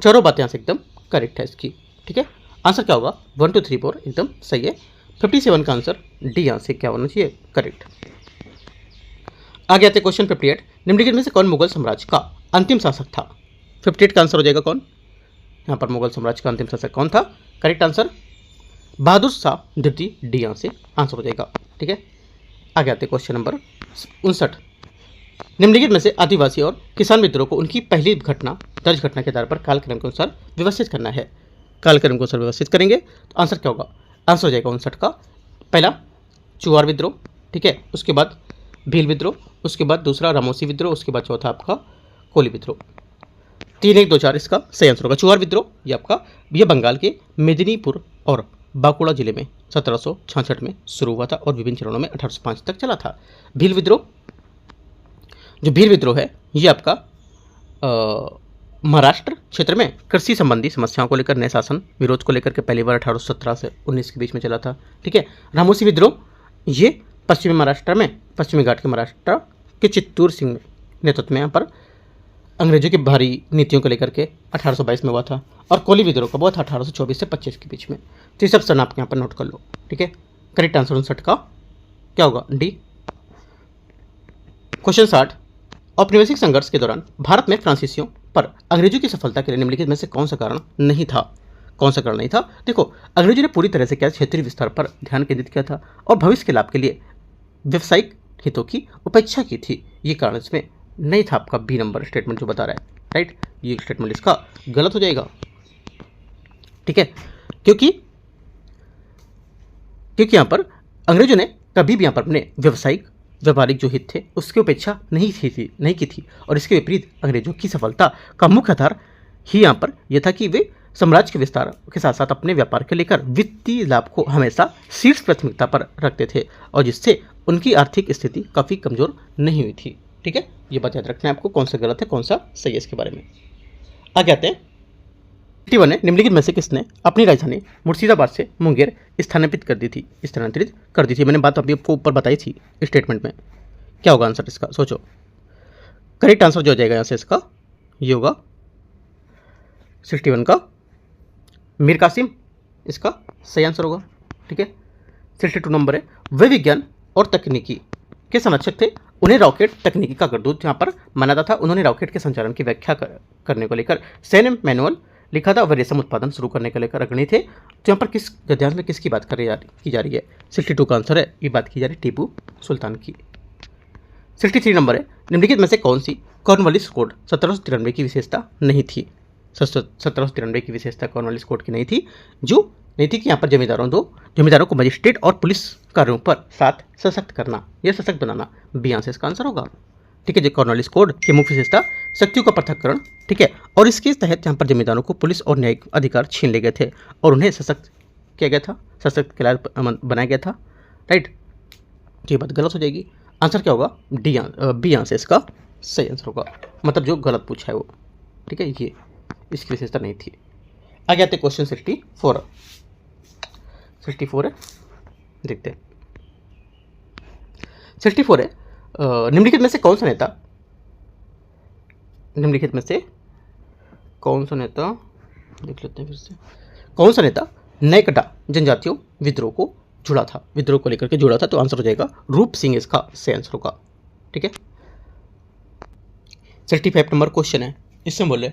चारों बातें यहाँ से एकदम करेक्ट है इसकी। ठीक है, आंसर क्या होगा? 1 2 3 4 एकदम सही है। 57 का आंसर डी यहाँ से क्या होना चाहिए? करेक्ट। आगे आते क्वेश्चन 58 निम्नलिखित में से कौन मुगल साम्राज्य का अंतिम शासक था? 58 का आंसर हो जाएगा कौन? यहाँ पर मुगल साम्राज्य का अंतिम शासक कौन था? करेक्ट आंसर बहादुर शाह द्वितीय, डी यहाँ से आंसर हो जाएगा। ठीक है, आगे आते क्वेश्चन नंबर 59 निम्नलिखित में से आदिवासी और किसान विद्रोह को उनकी पहली दर्ज घटना के आधार पर कालक्रम के अनुसार व्यवस्थित करना है। कालक्रम के अनुसार व्यवस्थित करेंगे तो आंसर क्या होगा? आंसर हो जाएगा 59 का पहला चुआर विद्रोह, ठीक है, उसके बाद भील विद्रोह, उसके बाद दूसरा रामोसी विद्रोह, उसके बाद चौथा आपका कोली विद्रोह। 3 1 2 4 इसका सही आंसर होगा। चुआर विद्रोह ये बंगाल के मेदिनीपुर और बांकुड़ा जिले में 1766 में शुरू हुआ था और विभिन्न चरणों में 1805 तक चला था। भील विद्रोह है ये आपका महाराष्ट्र क्षेत्र में कृषि संबंधी समस्याओं को लेकर नए शासन विरोध को लेकर के पहली बार 1817 से 19 के बीच में चला था। ठीक है, रामोसी विद्रोह ये पश्चिमी घाट के महाराष्ट्र के चित्तूर सिंह नेतृत्व में यहाँ पर अंग्रेजों की भारी नीतियों को लेकर के 1822 में हुआ था। और कोली विद्रोह का हुआ था 1824 से 25 के बीच में। तो ये सब सन आप यहाँ पर नोट कर लो। ठीक है, करेक्ट आंसर 59 का क्या होगा? डी। क्वेश्चन 60 औपनिवेशिक संघर्ष के दौरान भारत में फ्रांसीसियों पर अंग्रेजों की सफलता के लिए निम्नलिखित में से कौन सा कारण नहीं था? कौन सा कारण नहीं था? देखो, अंग्रेजों ने पूरी तरह से क्या क्षेत्रीय विस्तार पर ध्यान केंद्रित किया था और भविष्य के लाभ के लिए व्यावसायिक हितों की उपेक्षा की थी। ये कारण इसमें नहीं था। आपका बी नंबर स्टेटमेंट जो बता रहा है, राइट, ये स्टेटमेंट इसका गलत हो जाएगा। ठीक है, क्योंकि यहाँ पर अंग्रेजों ने कभी भी यहाँ पर अपने व्यापारिक जो हित थे उसकी उपेक्षा नहीं की थी। और इसके विपरीत अंग्रेजों की सफलता का मुख्य आधार ही यहाँ पर यह था कि वे साम्राज्य के विस्तार के साथ साथ अपने व्यापार के लेकर वित्तीय लाभ को हमेशा शीर्ष प्राथमिकता पर रखते थे और जिससे उनकी आर्थिक स्थिति काफ़ी कमजोर नहीं हुई थी। ठीक है, ये बात याद रखना है आपको, कौन सा गलत है कौन सा सही है इसके बारे में। आगे आते हैं 51 है निम्नलिखित में से किसने अपनी राजधानी मुर्शिदाबाद से मुंगेर स्थानांतरित कर दी थी? मैंने बात अभी आपको ऊपर बताई थी स्टेटमेंट में। क्या होगा आंसर इसका? सोचो। करेक्ट आंसर जो हो जाएगा यहाँ से इसका ये होगा 61 का मीर कासिम इसका सही आंसर होगा। ठीक है, 62 नंबर है वे विज्ञान और तकनीकी के संरक्षक थे, उन्हें रॉकेट तकनीकी का अग्रदूत यहाँ पर माना था। उन्होंने रॉकेट के संचालन की व्याख्या करने को लेकर सैन्य मैनुअल लिखा था। वह रेशम उत्पादन शुरू करने को लेकर अग्रणी थे। तो यहाँ पर किस गद्यांश में किसकी बात की जा रही है? 62 का आंसर है, ये बात की जा रही है टीपू सुल्तान की। 63 नंबर है निम्नलिखित में से कौन सी कॉर्नवालिस कोड 1793 की विशेषता नहीं थी? 1793 की विशेषता कॉर्नवालिस कोड की नहीं थी, जो नहीं थी कि यहाँ पर जमींदारों को मजिस्ट्रेट और पुलिस कार्यों पर साथ सशक्त करना या सशक्त बनाना। बी आंसर इसका आंसर होगा। ठीक है, जो कॉर्नवालिस कोड की मुख्य विशेषता शक्तियों का पृथक्करण, ठीक है, और इसके तहत यहाँ पर जमींदारों को पुलिस और न्यायिक अधिकार छीन लिए गए थे और उन्हें सशक्त किया गया था, सशक्त के लायक बनाया गया था। राइट, ये बात गलत हो जाएगी। आंसर क्या होगा? बी आंसर इसका सही आंसर होगा, मतलब जो गलत पूछा है वो। ठीक है, ये इसकी विशेषता नहीं थी। आगे आते क्वेश्चन 64 है, देखते हैं। 64 है निम्नलिखित में से कौन सा नेता देख लेते हैं फिर से। कौन सा नेता नैकटा जनजातियों विद्रोह को लेकर के जुड़ा था? तो आंसर हो जाएगा रूप सिंह इसका सही आंसर होगा। ठीक है, 65 नंबर क्वेश्चन है, इसमें बोले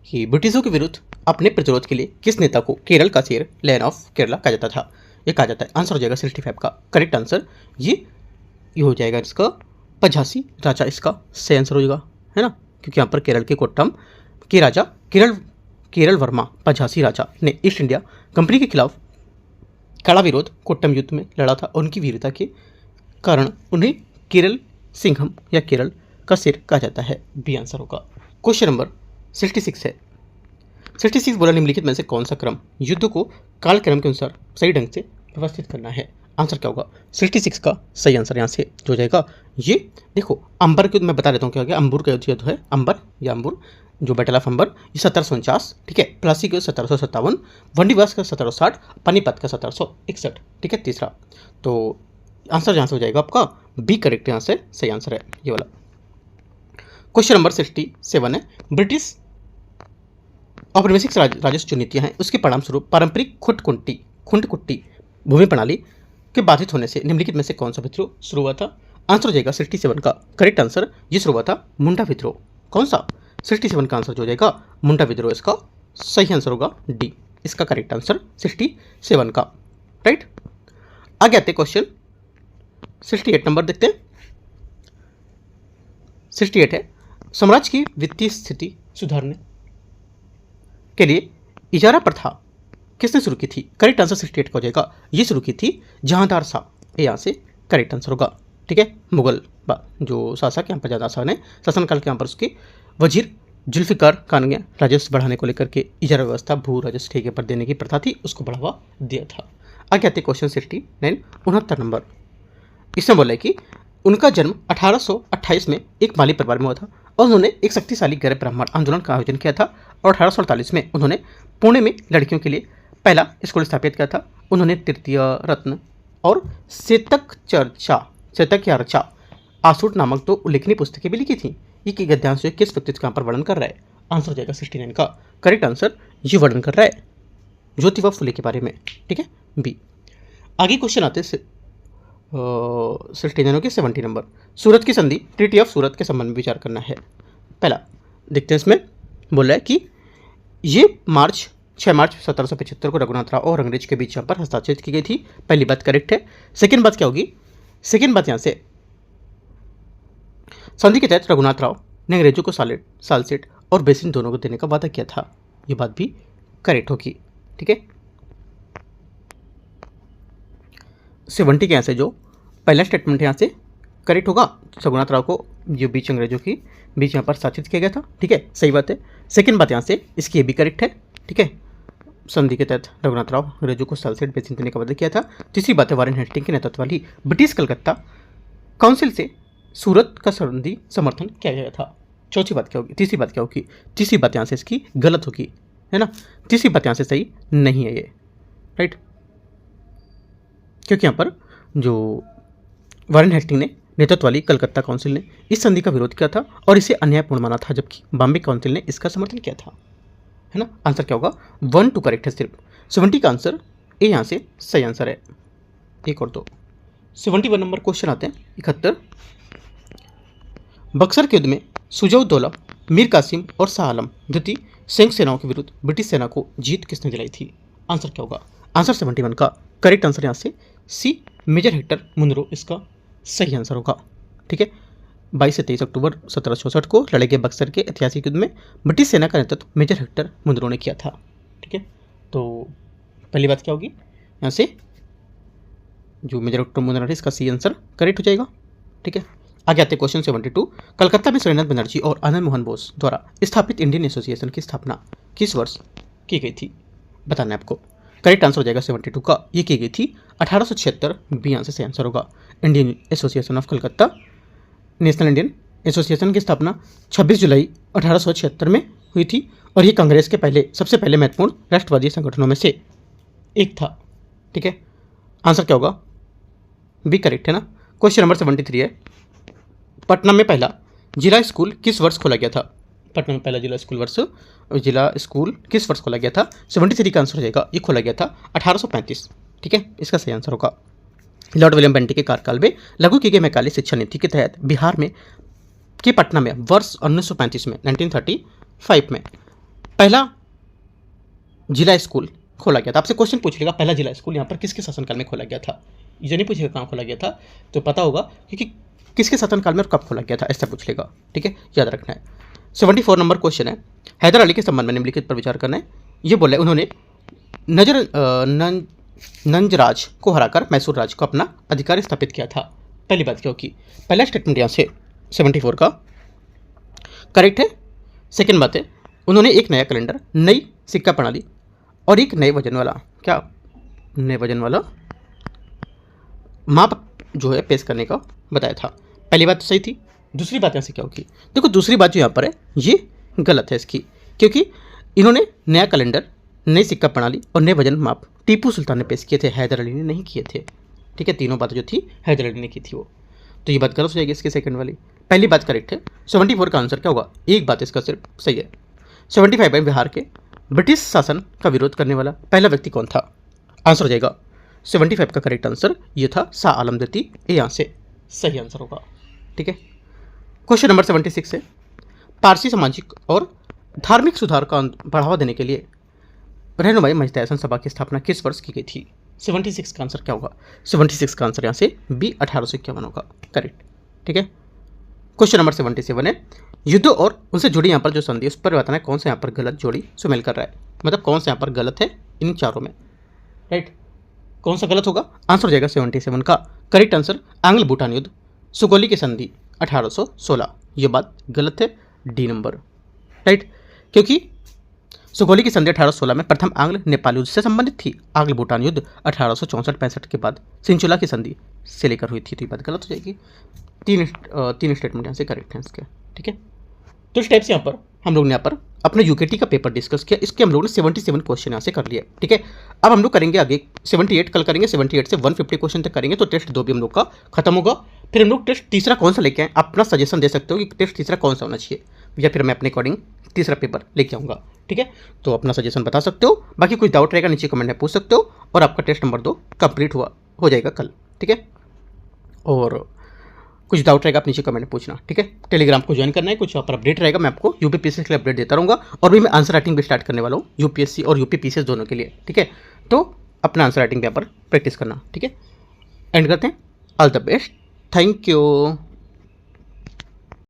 कि ब्रिटिशों के विरुद्ध अपने प्रतिरोध के लिए किस नेता को केरल का शेर लायन ऑफ केरला कहा जाता था? ये कहा जाता है। आंसर हो जाएगा 65 का करेक्ट आंसर ये हो जाएगा इसका 85 राजा, इसका सही आंसर हो जाएगा, है ना, क्योंकि यहाँ पर केरल के कोट्टम के राजा केरल वर्मा 85 राजा ने ईस्ट इंडिया कंपनी के खिलाफ कड़ा विरोध कोट्टम युद्ध में लड़ा था और उनकी वीरता के कारण उन्हें केरल सिंघम या केरल का सिर कहा जाता है। बी आंसर होगा। क्वेश्चन नंबर 66 है। 66 बोला निम्नलिखित में से कौन सा क्रम युद्ध को कालक्रम के अनुसार सही ढंग से व्यवस्थित करना है। आंसर क्या होगा 66 का सही आंसर यहाँ से जो जाएगा ये देखो अंबर के युद्ध मैं बता देता हूँ क्या हो गया। अंबुर का युद्ध है अंबर या अंबुर जो बैटल ऑफ अंबर ये 1749 ठीक है। प्लासी का 1757, वंडीवास का 1760, पानीपत का 1761 ठीक है। तीसरा तो आंसर यहाँ से हो जाएगा आपका बी करेक्ट यहाँ से सही आंसर है ये वाला। क्वेश्चन नंबर 67 है। ब्रिटिश औपनिवेशिक राजस्व जो नीतियाँ हैं उसके परिणाम स्वरूप पारंपरिक खुंट-कुट्टी भूमि प्रणाली के बाधित होने से निम्नलिखित में से कौन सा विद्रोह शुरू हुआ था। आंसर हो जाएगा 67 का करेक्ट आंसर ये शुरू हुआ था मुंडा विद्रोह। कौन सा 67 का आंसर जो हो जाएगा मुंडा विद्रोह, इसका सही आंसर होगा डी, इसका करेक्ट आंसर 67 का राइट। आगे आते क्वेश्चन 68 नंबर देखते हैं। 68 है साम्राज्य की वित्तीय स्थिति सुधारने के लिए इजारा प्रथा किसने शुरू की थी। करेक्ट आंसर 68 का हो जाएगा ये शुरू की थी जहांदार शाह, ये यहाँ से करेक्ट आंसर होगा ठीक है। मुगल जो शासक यहाँ पर जहांदार शाह ने शासनकाल के यहाँ पर उसके वजीर जुल्फिकार खान ने राजस्व बढ़ाने को लेकर के इजारा व्यवस्था भू राजस्व ठेके पर देने की प्रथा थी उसको बढ़ावा दिया था। आगे आते क्वेश्चन 69 69 नंबर। इसमें बोला है कि उनका जन्म 1828 में एक माली परिवार में हुआ था और उन्होंने एक शक्तिशाली गैर ब्राह्मण आंदोलन का आयोजन किया था और 1848 में उन्होंने पुणे में लड़कियों के लिए पहला स्कूल स्थापित किया था। उन्होंने तृतीय रत्न और सेतक चर्चा आसूट नामक 2 उल्लेखनीय पुस्तकें भी लिखी थी। ये कि गद्यांश जो किस व्यक्तित्व का यहाँ पर वर्णन कर रहा है। आंसर हो जाएगा 69 का करेक्ट आंसर ये वर्णन कर रहा है ज्योतिबा फुले के बारे में ठीक है बी। आगे क्वेश्चन आते हैं 69 के 70 नंबर। सूरत की संधि ट्रीटी ऑफ सूरत के संबंध में विचार करना है। पहला देखते हैं इसमें बोल रहा है कि ये 6 मार्च 1775 को रघुनाथ राव और अंग्रेज के बीच यहाँ पर हस्ताक्षरित की गई थी। पहली बात करेक्ट है। सेकेंड बात क्या होगी, सेकेंड बात यहाँ से संधि के तहत रघुनाथ राव ने अंग्रेजों को सालसेट और बेसिन दोनों को देने का वादा किया था, ये बात भी करेक्ट होगी ठीक है। 70 के यहाँ से जो पहला स्टेटमेंट यहाँ से करेक्ट होगा, रघुनाथ राव को जो बीच अंग्रेजों की बीच यहाँ पर शासित किया गया था ठीक है सही बात है। सेकेंड बात यहाँ से इसकी ये भी करेक्ट है ठीक है। संधि के तहत रघुनाथ राव अंग्रेजों को सालसेट बेसिन देने का वादा किया था। तीसरी बात है वारेन हेस्टिंग के नेतृत्व वाली ब्रिटिश कलकत्ता काउंसिल से सूरत का संधि समर्थन किया गया था। चौथी बात क्या होगी, तीसरी बात क्या होगी, तीसरी बात यहाँ से इसकी गलत होगी है ना। तीसरी बात यहाँ से सही नहीं है ये राइट, क्योंकि यहाँ पर जो वारेन हेस्टिंग ने नेतृत्व वाली कलकत्ता काउंसिल ने इस संधि का विरोध किया था और इसे अन्यायपूर्ण माना था, जबकि बॉम्बे काउंसिल ने इसका समर्थन किया था है ना। आंसर क्या होगा 1 2 करेक्ट है सिर्फ। 70 का आंसर ए यहाँ से सही आंसर है। एक और 2 71 नंबर क्वेश्चन आते हैं 71। बक्सर के युद्ध में सुजाउद्दौला, मीर कासिम और शाह आलम द्वितीय संयुक्त सेनाओं के विरुद्ध ब्रिटिश सेना को जीत किसने दिलाई थी। आंसर क्या होगा, आंसर 71 का करेक्ट आंसर यहाँ से सी मेजर हेक्टर मुनरो, इसका सही आंसर होगा ठीक है। 22 से 23 अक्टूबर 1764 को लड़े गए बक्सर के ऐतिहासिक युद्ध में ब्रिटिश सेना का नेतृत्व मेजर हेक्टर मुनरो ने किया था ठीक है। तो पहली बात क्या होगी यहाँ से जो मेजर हेक्टर मुनरो है इसका सी आंसर करेक्ट हो जाएगा ठीक है। आगे आते क्वेश्चन 72। कलकत्ता में श्रीनाथ बनर्जी और आनंद मोहन बोस द्वारा स्थापित इंडियन एसोसिएशन की स्थापना किस वर्ष की गई थी, बताना है आपको। करेक्ट आंसर हो जाएगा 72 का, ये की गई थी 1876 बी आंसर से आंसर होगा। Indian association of Calcutta national Indian association की स्थापना 26 जुलाई 1876 में हुई थी और ये कांग्रेस के सबसे पहले महत्वपूर्ण राष्ट्रवादी संगठनों में से एक था ठीक है। आंसर क्या होगा बी करेक्ट है ना। क्वेश्चन नंबर 73 है। पटना में पहला जिला स्कूल किस वर्ष खोला गया था। पटना में पहला जिला स्कूल किस वर्ष खोला गया था। 73 का आंसर हो जाएगा ये खोला गया था 1835 ठीक है, इसका सही आंसर होगा। लॉर्ड विलियम बेंटिक के कार्यकाल में लागू की गई मैकाले शिक्षा नीति के तहत बिहार में के पटना में वर्ष 1935 में 1935 में पहला जिला स्कूल खोला गया था? आपसे क्वेश्चन पूछ लेगा पहला जिला स्कूल यहाँ पर किसके शासनकाल में खोला गया था, ये नहीं पूछेगा कहाँ खोला गया था, तो पता होगा क्योंकि किसके शासनकाल में और कब खोला गया था, ऐसा पूछ लेगा। ठीक है, याद रखना है। 74 नंबर क्वेश्चन है, हैदर अली के संबंध में निम्नलिखित पर विचार करना है। ये बोले उन्होंने नंजराज को हराकर मैसूर राज्य को अपना अधिकार स्थापित किया था। पहली बात क्या होगी, पहला स्टेटमेंट यहाँ से 74 का करेक्ट है। सेकेंड बात है, उन्होंने एक नया कैलेंडर, नई सिक्का प्रणाली और एक नए वजन वाला, क्या नए वजन वाला माप जो है पेश करने का बताया था। पहली बात तो सही थी। दूसरी बात यहाँ से क्या होगी, देखो दूसरी बात जो यहाँ पर है ये गलत है इसकी, क्योंकि इन्होंने नया कैलेंडर, नई सिक्का प्रणाली और नए वजन माप टीपू सुल्तान ने पेश किए थे, हैदर अली ने नहीं किए थे। ठीक है, तीनों बातें जो थी हैदर अली ने की थी वो, तो ये बात गलत हो जाएगी इसकी सेकंड वाली। पहली बात करेक्ट है। 74 का आंसर क्या होगा, एक बात इसका सिर्फ सही है। 75 में बिहार के ब्रिटिश शासन का विरोध करने वाला पहला व्यक्ति कौन था, आंसर हो जाएगा 75 का करेक्ट आंसर ये था शाह आलम द्वितीय, ये यहाँ से सही आंसर होगा। ठीक है, क्वेश्चन नंबर 76 है, पारसी सामाजिक और धार्मिक सुधार का बढ़ावा देने के लिए रहनुमाई मजलिस सभा की स्थापना किस वर्ष की गई थी? 76 का आंसर क्या होगा, 76 का आंसर यहाँ से बी 1851 होगा करेक्ट। ठीक है, क्वेश्चन नंबर 77 है, युद्ध और उनसे जुड़ी यहाँ पर जो संधि उस पर बताना है कौन सा यहाँ पर गलत जोड़ी सुमेल कर रहा है, मतलब कौन सा यहाँ पर गलत है इन चारों में, राइट। कौन सा गलत होगा, आंसर हो जाएगा 77 का करेक्ट आंसर आंग्ल भूटान युद्ध, सुगौली की संधि 1816, ये बात गलत है डी नंबर, राइट। क्योंकि सुगौली की संधि 1816 में प्रथम आंग्ल नेपाल युद्ध से संबंधित थी, आंग्ल भूटान युद्ध 1864-65 के बाद सिंचुला की संधि से लेकर हुई थी, तो ये बात गलत हो जाएगी। तीन स्टेटमेंट यहाँ से करेक्ट हैं इसके। ठीक है, तो इस टाइप से यहाँ पर हम लोग ने यहाँ पर अपने यूकेटी का पेपर डिस्कस किया, इसके हम लोग ने 77 क्वेश्चन यहाँ से कर लिए। ठीक है, अब हम लोग करेंगे आगे 78 कल करेंगे, 78 से 150 क्वेश्चन तक करेंगे, तो टेस्ट 2 भी हम लोग का खत्म होगा। फिर हम लोग टेस्ट तीसरा कौन सा लेके आए, अपना सजेशन दे सकते हो कि टेस्ट तीसरा कौन सा होना चाहिए, या फिर मैं अपने अकॉर्डिंग तीसरा पेपर लेके आऊँगा। ठीक है, तो अपना सजेशन बता सकते हो, बाकी कुछ डाउट रहेगा नीचे कमेंट में पूछ सकते हो, और आपका टेस्ट नंबर 2 कंप्लीट हो जाएगा कल। ठीक है, और कुछ डाउट रहेगा आप नीचे कमेंट में पूछना। ठीक है, टेलीग्राम को ज्वाइन करना है, कुछ पर अपडेट रहेगा, मैं आपको यूपीपीएससी के लिए अपडेट देता रहूँगा, और भी मैं आंसर राइटिंग भी स्टार्ट करने वाला हूँ यूपीएससी और यूपीपीसीएस दोनों के लिए। ठीक है, तो अपना आंसर राइटिंग यहाँ पर प्रैक्टिस करना। ठीक है, एंड करते हैं, all the best, thank you.